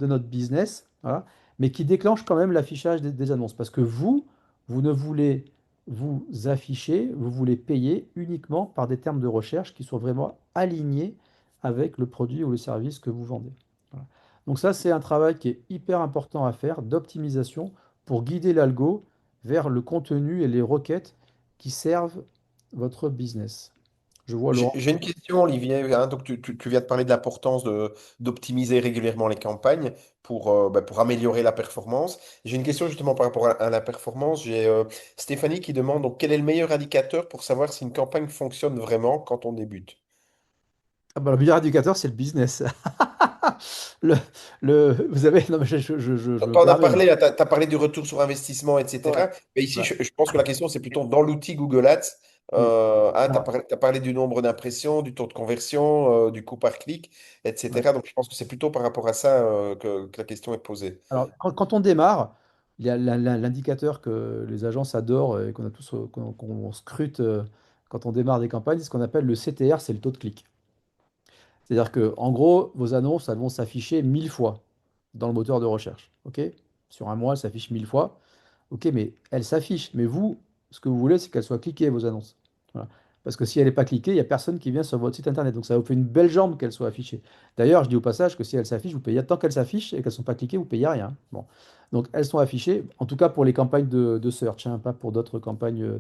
B: notre business, voilà, mais qui déclenchent quand même l'affichage des annonces. Parce que vous ne voulez vous afficher, vous voulez payer uniquement par des termes de recherche qui sont vraiment alignés avec le produit ou le service que vous vendez. Voilà. Donc ça, c'est un travail qui est hyper important à faire d'optimisation pour guider l'algo vers le contenu et les requêtes qui servent votre business. Je vois Laurent.
A: J'ai une question, Olivier. Hein. Donc, tu viens de parler de l'importance d'optimiser régulièrement les campagnes pour améliorer la performance. J'ai une question justement par rapport à la performance. J'ai Stéphanie qui demande donc, quel est le meilleur indicateur pour savoir si une campagne fonctionne vraiment quand on débute?
B: Ah bah, le meilleur indicateur, c'est le business. Le, vous avez, non, mais je me
A: Tu en as
B: permets, hein.
A: parlé, tu as parlé du retour sur investissement,
B: Ouais.
A: etc. Mais ici,
B: Voilà.
A: je pense que la question, c'est plutôt dans l'outil Google Ads.
B: Oui.
A: Tu as
B: Alors,
A: parlé, t'as parlé du nombre d'impressions, du taux de conversion, du coût par clic,
B: ouais.
A: etc. Donc, je pense que c'est plutôt par rapport à ça que la question est posée.
B: Alors, quand on démarre, il y a l'indicateur que les agences adorent et qu'on a tous, qu'on scrute quand on démarre des campagnes, c'est ce qu'on appelle le CTR, c'est le taux de clic. C'est-à-dire que, en gros, vos annonces, elles vont s'afficher 1000 fois dans le moteur de recherche. OK? Sur un mois, elles s'affichent 1000 fois. OK, mais elles s'affichent. Mais vous, ce que vous voulez, c'est qu'elles soient cliquées, vos annonces. Voilà. Parce que si elle n'est pas cliquée, il n'y a personne qui vient sur votre site internet. Donc ça vous fait une belle jambe qu'elle soit affichée. D'ailleurs, je dis au passage que si elles s'affichent, vous payez. Tant qu'elles s'affichent et qu'elles ne sont pas cliquées, vous payez rien. Bon. Donc elles sont affichées, en tout cas pour les campagnes de search, hein, pas pour d'autres campagnes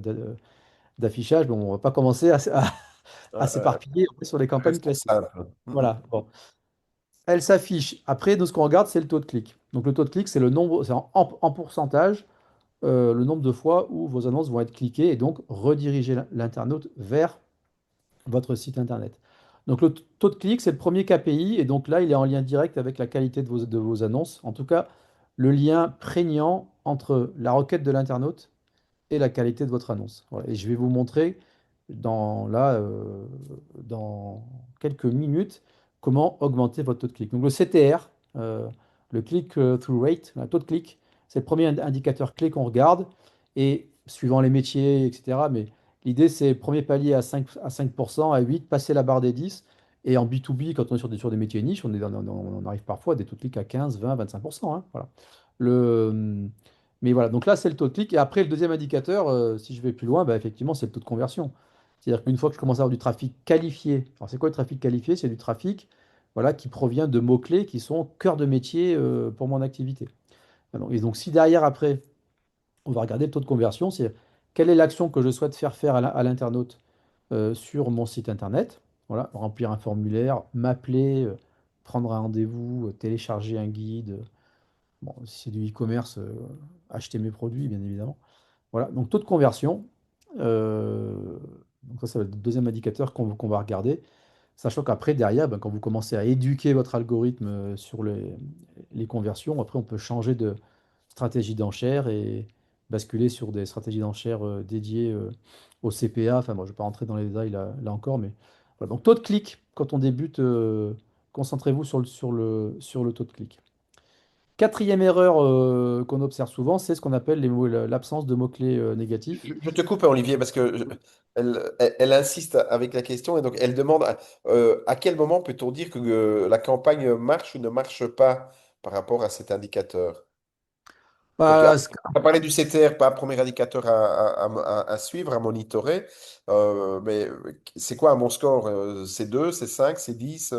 B: d'affichage. Bon, on ne va pas commencer à
A: Euh,
B: s'éparpiller sur les campagnes
A: Restons
B: classiques.
A: simples.
B: Voilà. Bon. Elle s'affiche. Après, nous, ce qu'on regarde, c'est le taux de clic. Donc, le taux de clic, c'est le nombre, c'est en pourcentage, le nombre de fois où vos annonces vont être cliquées et donc rediriger l'internaute vers votre site internet. Donc, le taux de clic, c'est le premier KPI et donc là, il est en lien direct avec la qualité de vos annonces. En tout cas, le lien prégnant entre la requête de l'internaute et la qualité de votre annonce. Voilà. Et je vais vous montrer dans quelques minutes comment augmenter votre taux de clic. Donc le CTR, le click-through rate, le taux de clic, c'est le premier indicateur clé qu'on regarde. Et suivant les métiers, etc. Mais l'idée, c'est premier palier à 5%, à 8, passer la barre des 10. Et en B2B, quand on est sur des métiers niches, on arrive parfois à des taux de clic à 15, 20, 25%, hein, voilà. Le, mais voilà, donc là, c'est le taux de clic. Et après, le deuxième indicateur, si je vais plus loin, bah, effectivement, c'est le taux de conversion. C'est-à-dire qu'une fois que je commence à avoir du trafic qualifié, alors c'est quoi le trafic qualifié? C'est du trafic voilà, qui provient de mots-clés qui sont cœur de métier pour mon activité. Et donc, si derrière, après, on va regarder le taux de conversion, c'est quelle est l'action que je souhaite faire à l'internaute sur mon site internet. Voilà, remplir un formulaire, m'appeler, prendre un rendez-vous, télécharger un guide. Bon, si c'est du e-commerce, acheter mes produits, bien évidemment. Voilà, donc taux de conversion. euh, Donc ça va être le deuxième indicateur qu'on va regarder. Sachant qu'après, derrière, ben, quand vous commencez à éduquer votre algorithme sur les conversions, après, on peut changer de stratégie d'enchère et basculer sur des stratégies d'enchère dédiées au CPA. Enfin, moi, je ne vais pas rentrer dans les détails là encore, mais voilà. Donc, taux de clic, quand on débute, concentrez-vous sur le taux de clic. Quatrième erreur qu'on observe souvent, c'est ce qu'on appelle l'absence de mots-clés négatifs.
A: Je te coupe, Olivier, parce que elle insiste avec la question et donc elle demande à quel moment peut-on dire que la campagne marche ou ne marche pas par rapport à cet indicateur. Donc,
B: Bah,
A: tu as parlé du CTR, pas un premier indicateur à suivre, à monitorer, mais c'est quoi un bon score? C'est 2, c'est 5, c'est 10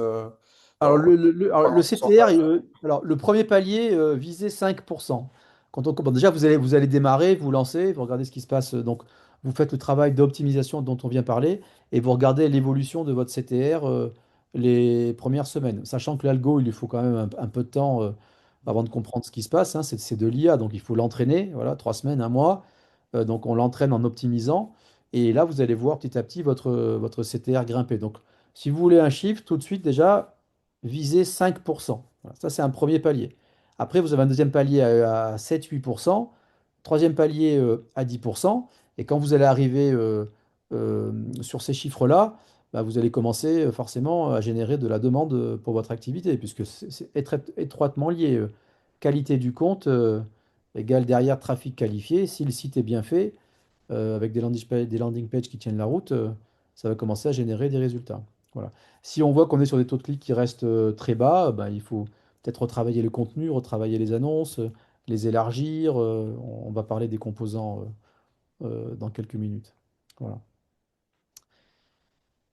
B: Alors,
A: dans,
B: alors,
A: en
B: le CTR,
A: pourcentage?
B: alors, le premier palier visait 5%. Bon, déjà, vous allez démarrer, vous lancez, vous regardez ce qui se passe. Donc, vous faites le travail d'optimisation dont on vient parler et vous regardez l'évolution de votre CTR les premières semaines. Sachant que l'algo, il lui faut quand même un peu de temps avant de comprendre ce qui se passe, hein. C'est de l'IA, donc il faut l'entraîner. Voilà, 3 semaines, un mois. Donc, on l'entraîne en optimisant. Et là, vous allez voir petit à petit votre CTR grimper. Donc, si vous voulez un chiffre, tout de suite, déjà visez 5%. Voilà, ça, c'est un premier palier. Après, vous avez un deuxième palier à 7-8%, troisième palier à 10%. Et quand vous allez arriver euh, sur ces chiffres-là, bah, vous allez commencer forcément à générer de la demande pour votre activité, puisque c'est étroitement lié. Qualité du compte égale derrière trafic qualifié. Si le site est bien fait, avec des landing pages qui tiennent la route, ça va commencer à générer des résultats. Voilà. Si on voit qu'on est sur des taux de clics qui restent très bas, ben, il faut peut-être retravailler le contenu, retravailler les annonces, les élargir. On va parler des composants dans quelques minutes. Voilà.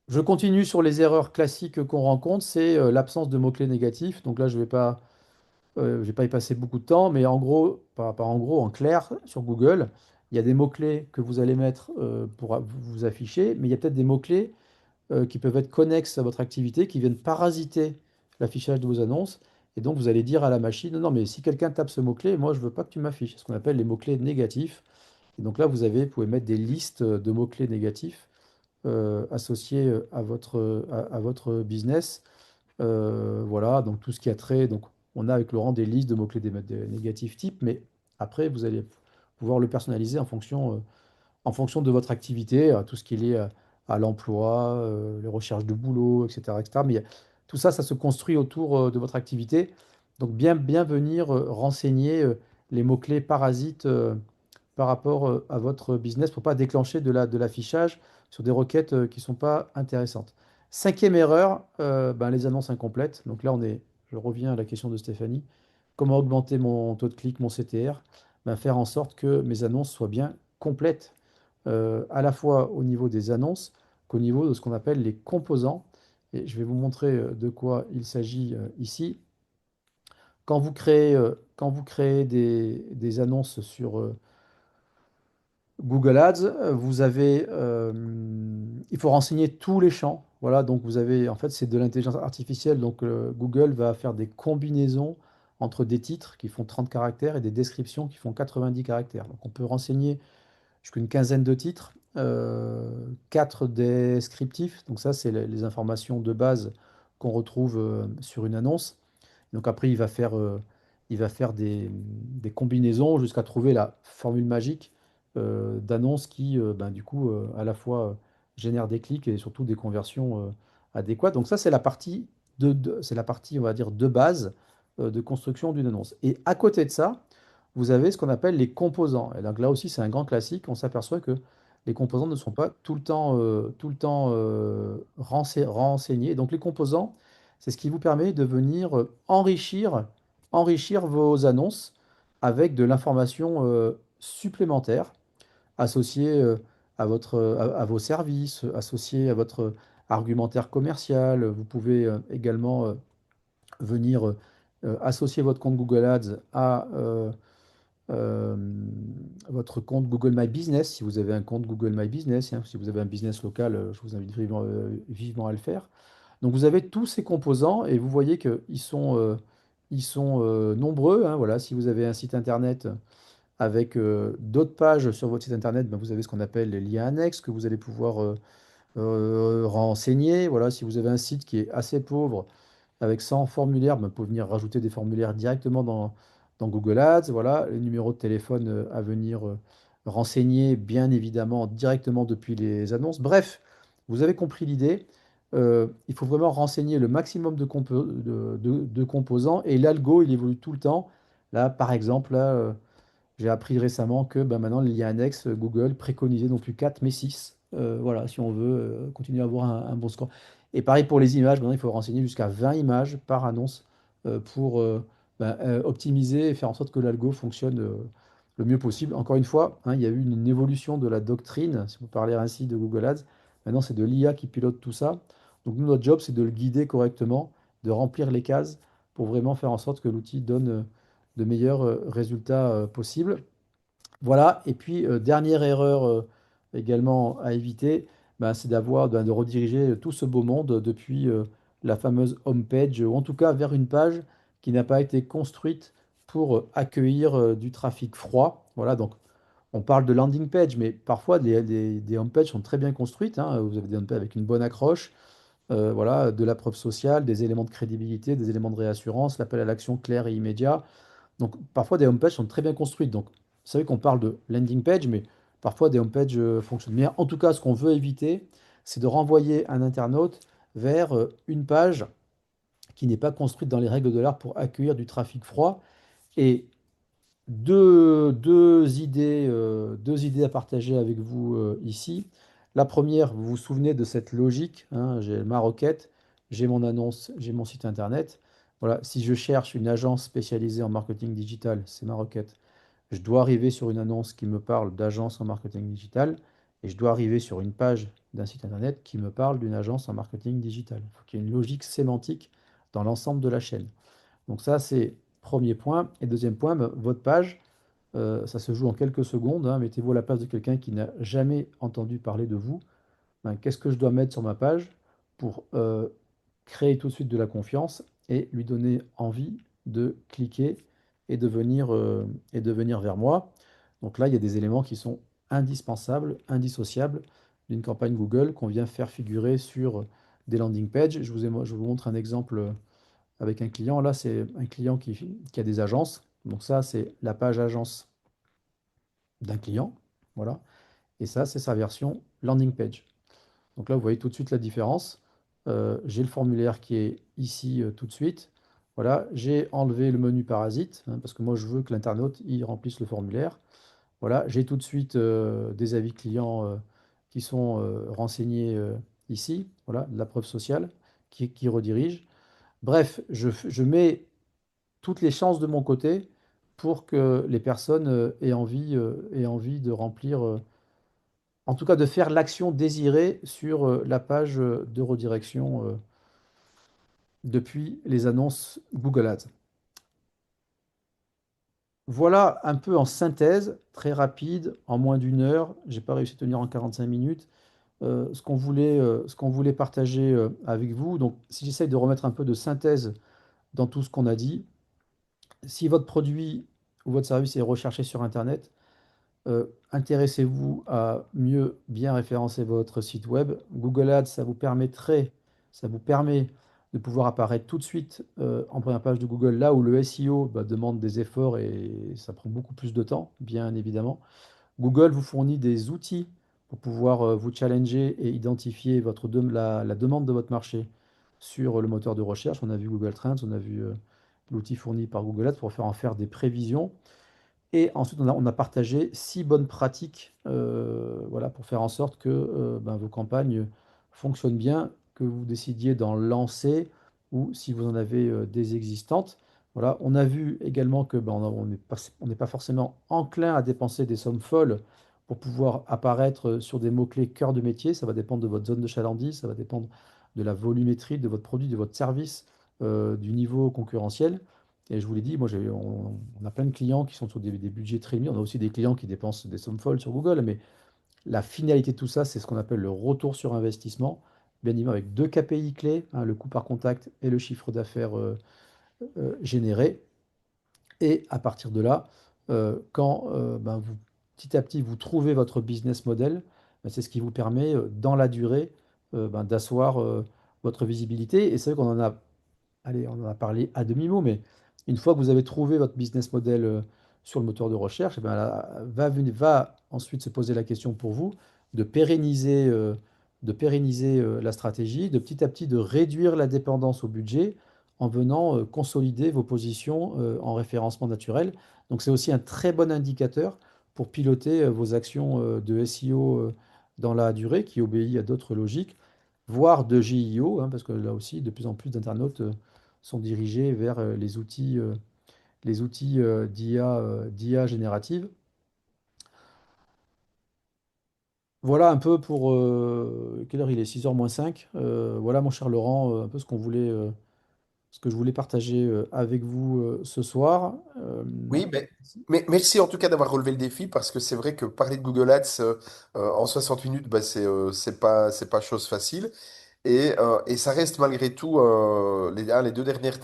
B: Je continue sur les erreurs classiques qu'on rencontre, c'est l'absence de mots-clés négatifs. Donc là, je vais pas y passer beaucoup de temps, mais en gros, pas en gros, en clair, sur Google, il y a des mots-clés que vous allez mettre pour vous afficher, mais il y a peut-être des mots-clés qui peuvent être connexes à votre activité, qui viennent parasiter l'affichage de vos annonces. Et donc, vous allez dire à la machine, non, mais si quelqu'un tape ce mot-clé, moi, je veux pas que tu m'affiches. C'est ce qu'on appelle les mots-clés négatifs. Et donc là, vous pouvez mettre des listes de mots-clés négatifs associés à votre business. Voilà, donc tout ce qui a trait. Donc, on a avec Laurent des listes de mots-clés des négatifs types, mais après, vous allez pouvoir le personnaliser en fonction de votre activité, tout ce qui est lié à l'emploi, les recherches de boulot, etc., etc. Mais tout ça, ça se construit autour de votre activité. Donc, bien venir renseigner les mots-clés parasites par rapport à votre business pour pas déclencher de l'affichage sur des requêtes qui ne sont pas intéressantes. Cinquième erreur, ben, les annonces incomplètes. Donc là, je reviens à la question de Stéphanie. Comment augmenter mon taux de clic, mon CTR? Ben, faire en sorte que mes annonces soient bien complètes, à la fois au niveau des annonces qu'au niveau de ce qu'on appelle les composants. Et je vais vous montrer de quoi il s'agit ici. Quand vous créez des annonces sur Google Ads, il faut renseigner tous les champs. Voilà, donc vous avez, en fait, c'est de l'intelligence artificielle. Donc Google va faire des combinaisons entre des titres qui font 30 caractères et des descriptions qui font 90 caractères. Donc on peut renseigner jusqu'à une quinzaine de titres, 4 descriptifs. Donc ça, c'est les informations de base qu'on retrouve sur une annonce. Donc après, il va faire des combinaisons jusqu'à trouver la formule magique d'annonce qui, ben, du coup, à la fois génère des clics et surtout des conversions adéquates. Donc ça, c'est la partie c'est la partie, on va dire, de base de construction d'une annonce. Et à côté de ça, vous avez ce qu'on appelle les composants. Et donc là aussi, c'est un grand classique. On s'aperçoit que les composants ne sont pas tout le temps renseignés. Donc les composants, c'est ce qui vous permet de venir enrichir vos annonces avec de l'information supplémentaire associée à vos services, associée à votre argumentaire commercial. Vous pouvez également venir associer votre compte Google Ads euh, votre compte Google My Business, si vous avez un compte Google My Business, hein. Si vous avez un business local, je vous invite vivement à le faire. Donc vous avez tous ces composants et vous voyez qu'ils sont nombreux, hein. Voilà, si vous avez un site internet, avec d'autres pages sur votre site internet, ben, vous avez ce qu'on appelle les liens annexes que vous allez pouvoir renseigner. Voilà, si vous avez un site qui est assez pauvre, avec 100 formulaires, ben, vous pouvez venir rajouter des formulaires directement dans Google Ads. Voilà, les numéros de téléphone à venir renseigner, bien évidemment, directement depuis les annonces. Bref, vous avez compris l'idée. Il faut vraiment renseigner le maximum de composants et l'algo, il évolue tout le temps. Là, par exemple, là, j'ai appris récemment que ben, maintenant, il y a un annexe Google préconisait non plus 4 mais 6. Voilà, si on veut continuer à avoir un bon score. Et pareil pour les images, maintenant, il faut renseigner jusqu'à 20 images par annonce pour optimiser et faire en sorte que l'algo fonctionne le mieux possible. Encore une fois, hein, il y a eu une évolution de la doctrine, si vous parlez ainsi de Google Ads. Maintenant, c'est de l'IA qui pilote tout ça. Donc, nous, notre job, c'est de le guider correctement, de remplir les cases pour vraiment faire en sorte que l'outil donne de meilleurs résultats possibles. Voilà, et puis dernière erreur également à éviter, bah, c'est de rediriger tout ce beau monde depuis la fameuse home page, ou en tout cas vers une page qui n'a pas été construite pour accueillir du trafic froid. Voilà, donc on parle de landing page, mais parfois des home pages sont très bien construites, hein. Vous avez des home pages avec une bonne accroche, voilà, de la preuve sociale, des éléments de crédibilité, des éléments de réassurance, l'appel à l'action clair et immédiat. Donc parfois des homepages sont très bien construites. Donc vous savez qu'on parle de landing page, mais parfois des homepages fonctionnent bien. En tout cas, ce qu'on veut éviter, c'est de renvoyer un internaute vers une page qui n'est pas construite dans les règles de l'art pour accueillir du trafic froid. Et deux idées à partager avec vous ici. La première, vous vous souvenez de cette logique, hein, j'ai ma requête, j'ai mon annonce, j'ai mon site internet. Voilà, si je cherche une agence spécialisée en marketing digital, c'est ma requête. Je dois arriver sur une annonce qui me parle d'agence en marketing digital et je dois arriver sur une page d'un site internet qui me parle d'une agence en marketing digital. Il faut qu'il y ait une logique sémantique dans l'ensemble de la chaîne. Donc ça, c'est premier point. Et deuxième point, ben, votre page, ça se joue en quelques secondes, hein. Mettez-vous à la place de quelqu'un qui n'a jamais entendu parler de vous. Ben, qu'est-ce que je dois mettre sur ma page pour créer tout de suite de la confiance et lui donner envie de cliquer et de venir vers moi. Donc là, il y a des éléments qui sont indispensables, indissociables d'une campagne Google qu'on vient faire figurer sur des landing pages. Je vous montre un exemple avec un client. Là, c'est un client qui a des agences. Donc ça, c'est la page agence d'un client. Voilà. Et ça, c'est sa version landing page. Donc là, vous voyez tout de suite la différence. J'ai le formulaire qui est ici tout de suite. Voilà, j'ai enlevé le menu parasite, hein, parce que moi, je veux que l'internaute y remplisse le formulaire. Voilà, j'ai tout de suite des avis clients qui sont renseignés ici. Voilà, de la preuve sociale qui redirige. Bref, je mets toutes les chances de mon côté pour que les personnes aient envie de remplir, en tout cas de faire l'action désirée sur la page de redirection depuis les annonces Google Ads. Voilà un peu en synthèse, très rapide, en moins d'une heure. J'ai pas réussi à tenir en 45 minutes. Ce qu'on voulait partager avec vous. Donc, si j'essaye de remettre un peu de synthèse dans tout ce qu'on a dit, si votre produit ou votre service est recherché sur Internet, intéressez-vous à mieux bien référencer votre site web. Google Ads, ça vous permet de pouvoir apparaître tout de suite en première page de Google, là où le SEO bah, demande des efforts et ça prend beaucoup plus de temps, bien évidemment. Google vous fournit des outils pour pouvoir vous challenger et identifier la demande de votre marché sur le moteur de recherche. On a vu Google Trends, on a vu l'outil fourni par Google Ads pour en faire des prévisions. Et ensuite, on a partagé 6 bonnes pratiques voilà, pour faire en sorte que ben, vos campagnes fonctionnent bien, que vous décidiez d'en lancer ou si vous en avez des existantes. Voilà. On a vu également que ben, on n'est pas forcément enclin à dépenser des sommes folles pour pouvoir apparaître sur des mots-clés cœur de métier. Ça va dépendre de votre zone de chalandise, ça va dépendre de la volumétrie de votre produit, de votre service, du niveau concurrentiel. Et je vous l'ai dit, on a plein de clients qui sont sur des budgets très limités. On a aussi des clients qui dépensent des sommes folles sur Google, mais la finalité de tout ça, c'est ce qu'on appelle le retour sur investissement, bien évidemment avec 2 KPI clés, hein, le coût par contact et le chiffre d'affaires généré. Et à partir de là, quand ben, vous, petit à petit vous trouvez votre business model, ben, c'est ce qui vous permet dans la durée ben, d'asseoir votre visibilité. Et c'est vrai qu'on en a allez, on en a parlé à demi-mot, mais une fois que vous avez trouvé votre business model sur le moteur de recherche, eh ben là, va ensuite se poser la question pour vous de pérenniser la stratégie, de petit à petit de réduire la dépendance au budget en venant consolider vos positions en référencement naturel. Donc c'est aussi un très bon indicateur pour piloter vos actions de SEO dans la durée qui obéit à d'autres logiques, voire de GIO, hein, parce que là aussi, de plus en plus d'internautes sont dirigés vers les outils d'IA générative. Voilà un peu pour... quelle heure il est? 6h moins 5. Voilà, mon cher Laurent, un peu ce que je voulais partager avec vous ce soir.
A: Oui, mais merci en tout cas d'avoir relevé le défi parce que c'est vrai que parler de Google Ads en 60 minutes, bah, c'est pas chose facile. Et ça reste malgré tout les deux dernières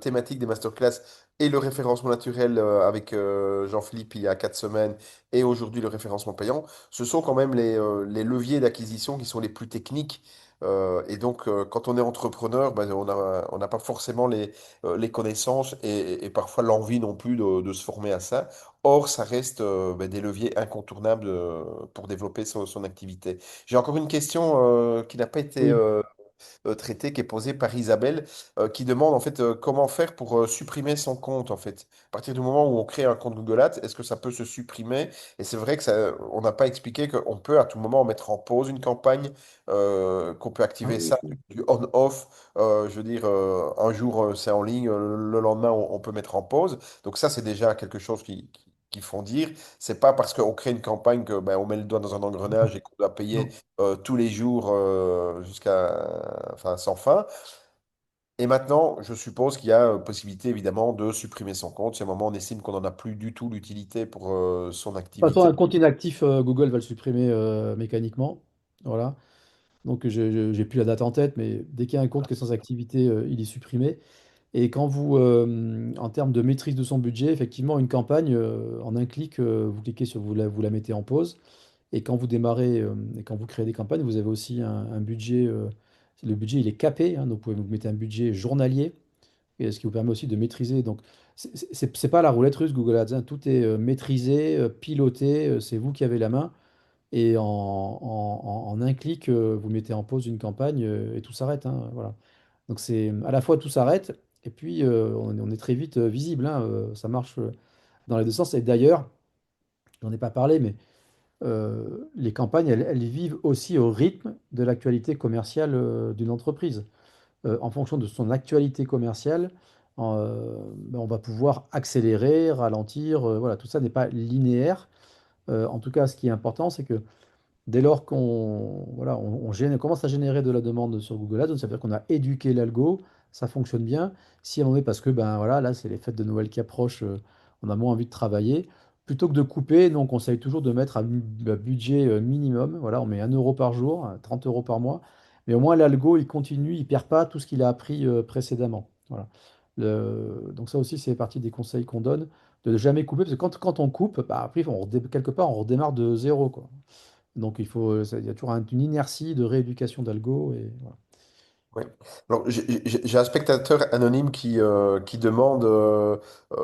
A: thématiques des masterclass et le référencement naturel avec Jean-Philippe il y a 4 semaines et aujourd'hui le référencement payant. Ce sont quand même les leviers d'acquisition qui sont les plus techniques. Et donc, quand on est entrepreneur, ben, on n'a pas forcément les connaissances et parfois l'envie non plus de se former à ça. Or, ça reste ben, des leviers incontournables pour développer son activité. J'ai encore une question qui n'a pas été
B: Oui.
A: traité qui est posé par Isabelle, qui demande en fait comment faire pour supprimer son compte en fait. À partir du moment où on crée un compte Google Ads, est-ce que ça peut se supprimer? Et c'est vrai que ça, on n'a pas expliqué qu'on peut à tout moment mettre en pause une campagne, qu'on peut
B: Ah
A: activer
B: oui,
A: ça du on-off. Je veux dire, un jour c'est en ligne, le lendemain on peut mettre en pause. Donc ça c'est déjà quelque chose qui font dire. C'est pas parce qu'on crée une campagne que ben, on met le doigt dans un engrenage et qu'on doit payer
B: non.
A: tous les jours enfin, sans fin. Et maintenant, je suppose qu'il y a possibilité évidemment de supprimer son compte si à un moment on estime qu'on n'en a plus du tout l'utilité pour son
B: De toute façon,
A: activité.
B: un compte inactif, Google va le supprimer mécaniquement. Voilà. Donc, j'ai plus la date en tête, mais dès qu'il y a un compte qui est sans activité, il est supprimé. Et quand vous, en termes de maîtrise de son budget, effectivement, une campagne, en un clic, vous cliquez sur, vous la mettez en pause. Et quand vous démarrez, et quand vous créez des campagnes, vous avez aussi un budget. Le budget, il est capé, hein, donc vous mettez un budget journalier, et ce qui vous permet aussi de maîtriser. Donc, c'est pas la roulette russe Google Ads, hein, tout est maîtrisé, piloté, c'est vous qui avez la main. Et en un clic, vous mettez en pause une campagne et tout s'arrête, hein, voilà. Donc c'est à la fois tout s'arrête et puis on est très vite visible, hein, ça marche dans les deux sens. Et d'ailleurs, j'en ai pas parlé, mais les campagnes, elles vivent aussi au rythme de l'actualité commerciale d'une entreprise. En fonction de son actualité commerciale, ben, on va pouvoir accélérer, ralentir. Voilà, tout ça n'est pas linéaire. En tout cas, ce qui est important, c'est que dès lors qu'on voilà, commence à générer de la demande sur Google Ads, donc ça veut dire qu'on a éduqué l'algo, ça fonctionne bien. Si on est parce que ben voilà, là c'est les fêtes de Noël qui approchent, on a moins envie de travailler. Plutôt que de couper, nous on conseille toujours de mettre un budget minimum. Voilà, on met 1 € par jour, 30 € par mois. Mais au moins l'algo il continue, il perd pas tout ce qu'il a appris précédemment. Voilà. Donc ça aussi c'est partie des conseils qu'on donne, de ne jamais couper, parce que quand on coupe, bah, après quelque part on redémarre de zéro, quoi. Donc il faut, il y a toujours une inertie de rééducation d'algo et voilà.
A: Oui. Alors, j'ai un spectateur anonyme qui demande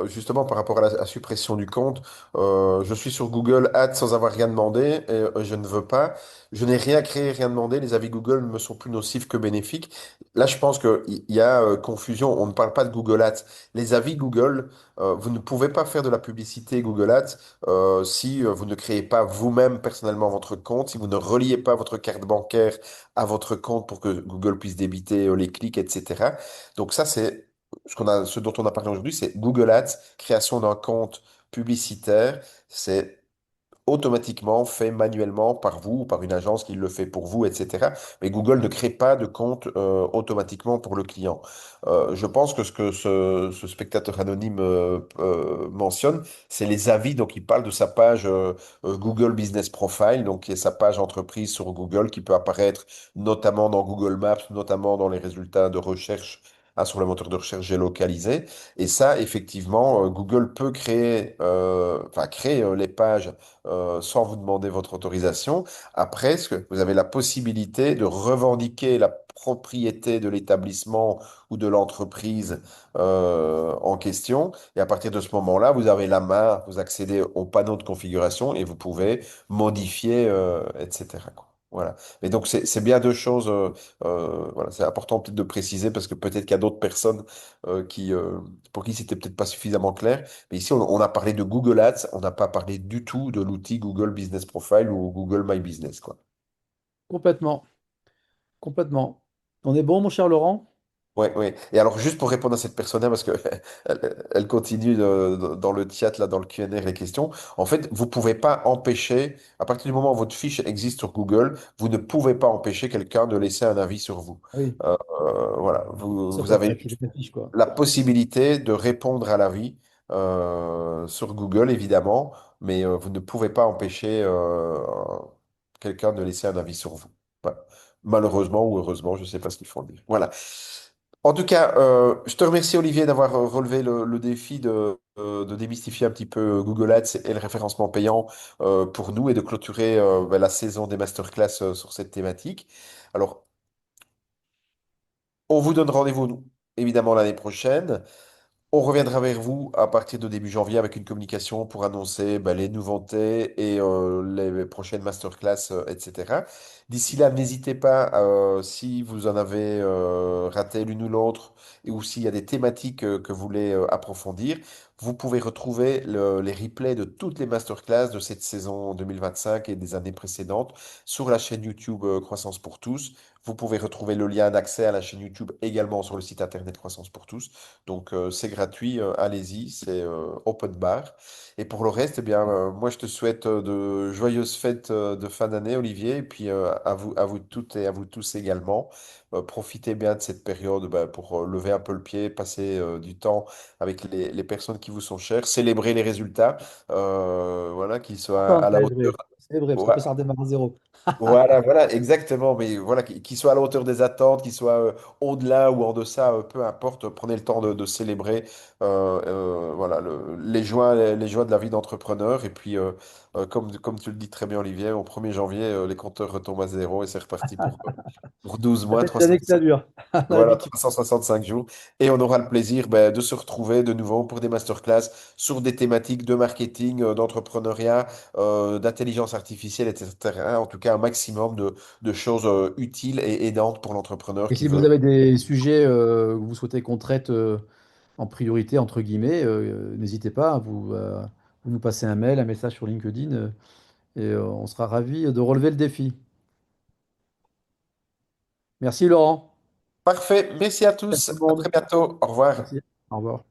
A: justement par rapport à la suppression du compte. Je suis sur Google Ads sans avoir rien demandé et je ne veux pas. Je n'ai rien créé, rien demandé. Les avis Google me sont plus nocifs que bénéfiques. Là, je pense qu'il y a confusion. On ne parle pas de Google Ads. Les avis Google, vous ne pouvez pas faire de la publicité Google Ads si vous ne créez pas vous-même personnellement votre compte, si vous ne reliez pas votre carte bancaire à votre compte pour que Google puisse débiter les clics, etc. Donc ça, c'est ce dont on a parlé aujourd'hui, c'est Google Ads, création d'un compte publicitaire. C'est automatiquement fait manuellement par vous, ou par une agence qui le fait pour vous, etc. Mais Google ne crée pas de compte automatiquement pour le client. Je pense que ce que ce spectateur anonyme mentionne, c'est les avis. Donc, il parle de sa page Google Business Profile, donc qui est sa page entreprise sur Google, qui peut apparaître notamment dans Google Maps, notamment dans les résultats de recherche hein, sur le moteur de recherche géolocalisé. Et ça, effectivement, Google peut créer les pages sans vous demander votre autorisation. Après, vous avez la possibilité de revendiquer la propriété de l'établissement ou de l'entreprise en question. Et à partir de ce moment-là, vous avez la main, vous accédez au panneau de configuration et vous pouvez modifier, etc., quoi. Voilà. Mais donc, c'est bien deux choses. Voilà, c'est important peut-être de préciser parce que peut-être qu'il y a d'autres personnes pour qui c'était peut-être pas suffisamment clair. Mais ici, on a parlé de Google Ads, on n'a pas parlé du tout de l'outil Google Business Profile ou Google My Business, quoi.
B: Complètement, complètement. On est bon, mon cher Laurent?
A: Ouais, ouais. Et alors, juste pour répondre à cette personne-là, parce que elle continue dans le chat, là, dans le Q&A, les questions. En fait, vous pouvez pas empêcher, à partir du moment où votre fiche existe sur Google, vous ne pouvez pas empêcher quelqu'un de laisser un avis sur vous.
B: Oui,
A: Voilà,
B: sauf
A: vous avez
B: après qu'il affiche, quoi.
A: la possibilité de répondre à l'avis sur Google, évidemment, mais vous ne pouvez pas empêcher quelqu'un de laisser un avis sur vous. Voilà. Malheureusement ou heureusement, je ne sais pas ce qu'il faut dire. Voilà. En tout cas, je te remercie Olivier d'avoir relevé le défi de démystifier un petit peu Google Ads et le référencement payant pour nous et de clôturer la saison des masterclass sur cette thématique. Alors, on vous donne rendez-vous évidemment l'année prochaine. On reviendra vers vous à partir de début janvier avec une communication pour annoncer les nouveautés et les prochaines masterclass, etc. D'ici là, n'hésitez pas, si vous en avez raté l'une ou l'autre, ou s'il y a des thématiques que vous voulez approfondir, vous pouvez retrouver les replays de toutes les masterclass de cette saison 2025 et des années précédentes sur la chaîne YouTube Croissance pour tous. Vous pouvez retrouver le lien d'accès à la chaîne YouTube également sur le site internet Croissance pour tous. Donc c'est gratuit, allez-y, c'est open bar. Et pour le reste, eh bien, moi je te souhaite de joyeuses fêtes de fin d'année, Olivier, et puis à vous toutes et à vous tous également. Profitez bien de cette période pour lever un peu le pied, passer du temps avec les personnes qui vous sont chères, célébrer les résultats, voilà, qu'ils soient à la hauteur.
B: C'est vrai, parce
A: Ouais,
B: qu'après ça redémarre à zéro.
A: voilà, voilà, exactement. Mais voilà, qu'il soit à la hauteur des attentes, qu'il soit au-delà ou en deçà, peu importe. Prenez le temps de célébrer, voilà, les joies de la vie d'entrepreneur. Et puis, comme tu le dis très bien, Olivier, au 1er janvier, les compteurs retombent à zéro et c'est reparti pour 12
B: Ça
A: mois,
B: fait des années que ça dure, on a
A: voilà,
B: l'habitude.
A: 365 jours. Et on aura le plaisir de se retrouver de nouveau pour des masterclass sur des thématiques de marketing, d'entrepreneuriat, d'intelligence artificielle, etc. En tout cas, un maximum de choses utiles et aidantes pour l'entrepreneur
B: Et
A: qui
B: si vous
A: veut.
B: avez des sujets que vous souhaitez qu'on traite en priorité, entre guillemets, n'hésitez pas, vous nous passez un mail, un message sur LinkedIn, on sera ravis de relever le défi. Merci Laurent.
A: Parfait. Merci à
B: À
A: tous.
B: tout le
A: À
B: monde.
A: très bientôt. Au revoir.
B: Merci. Au revoir.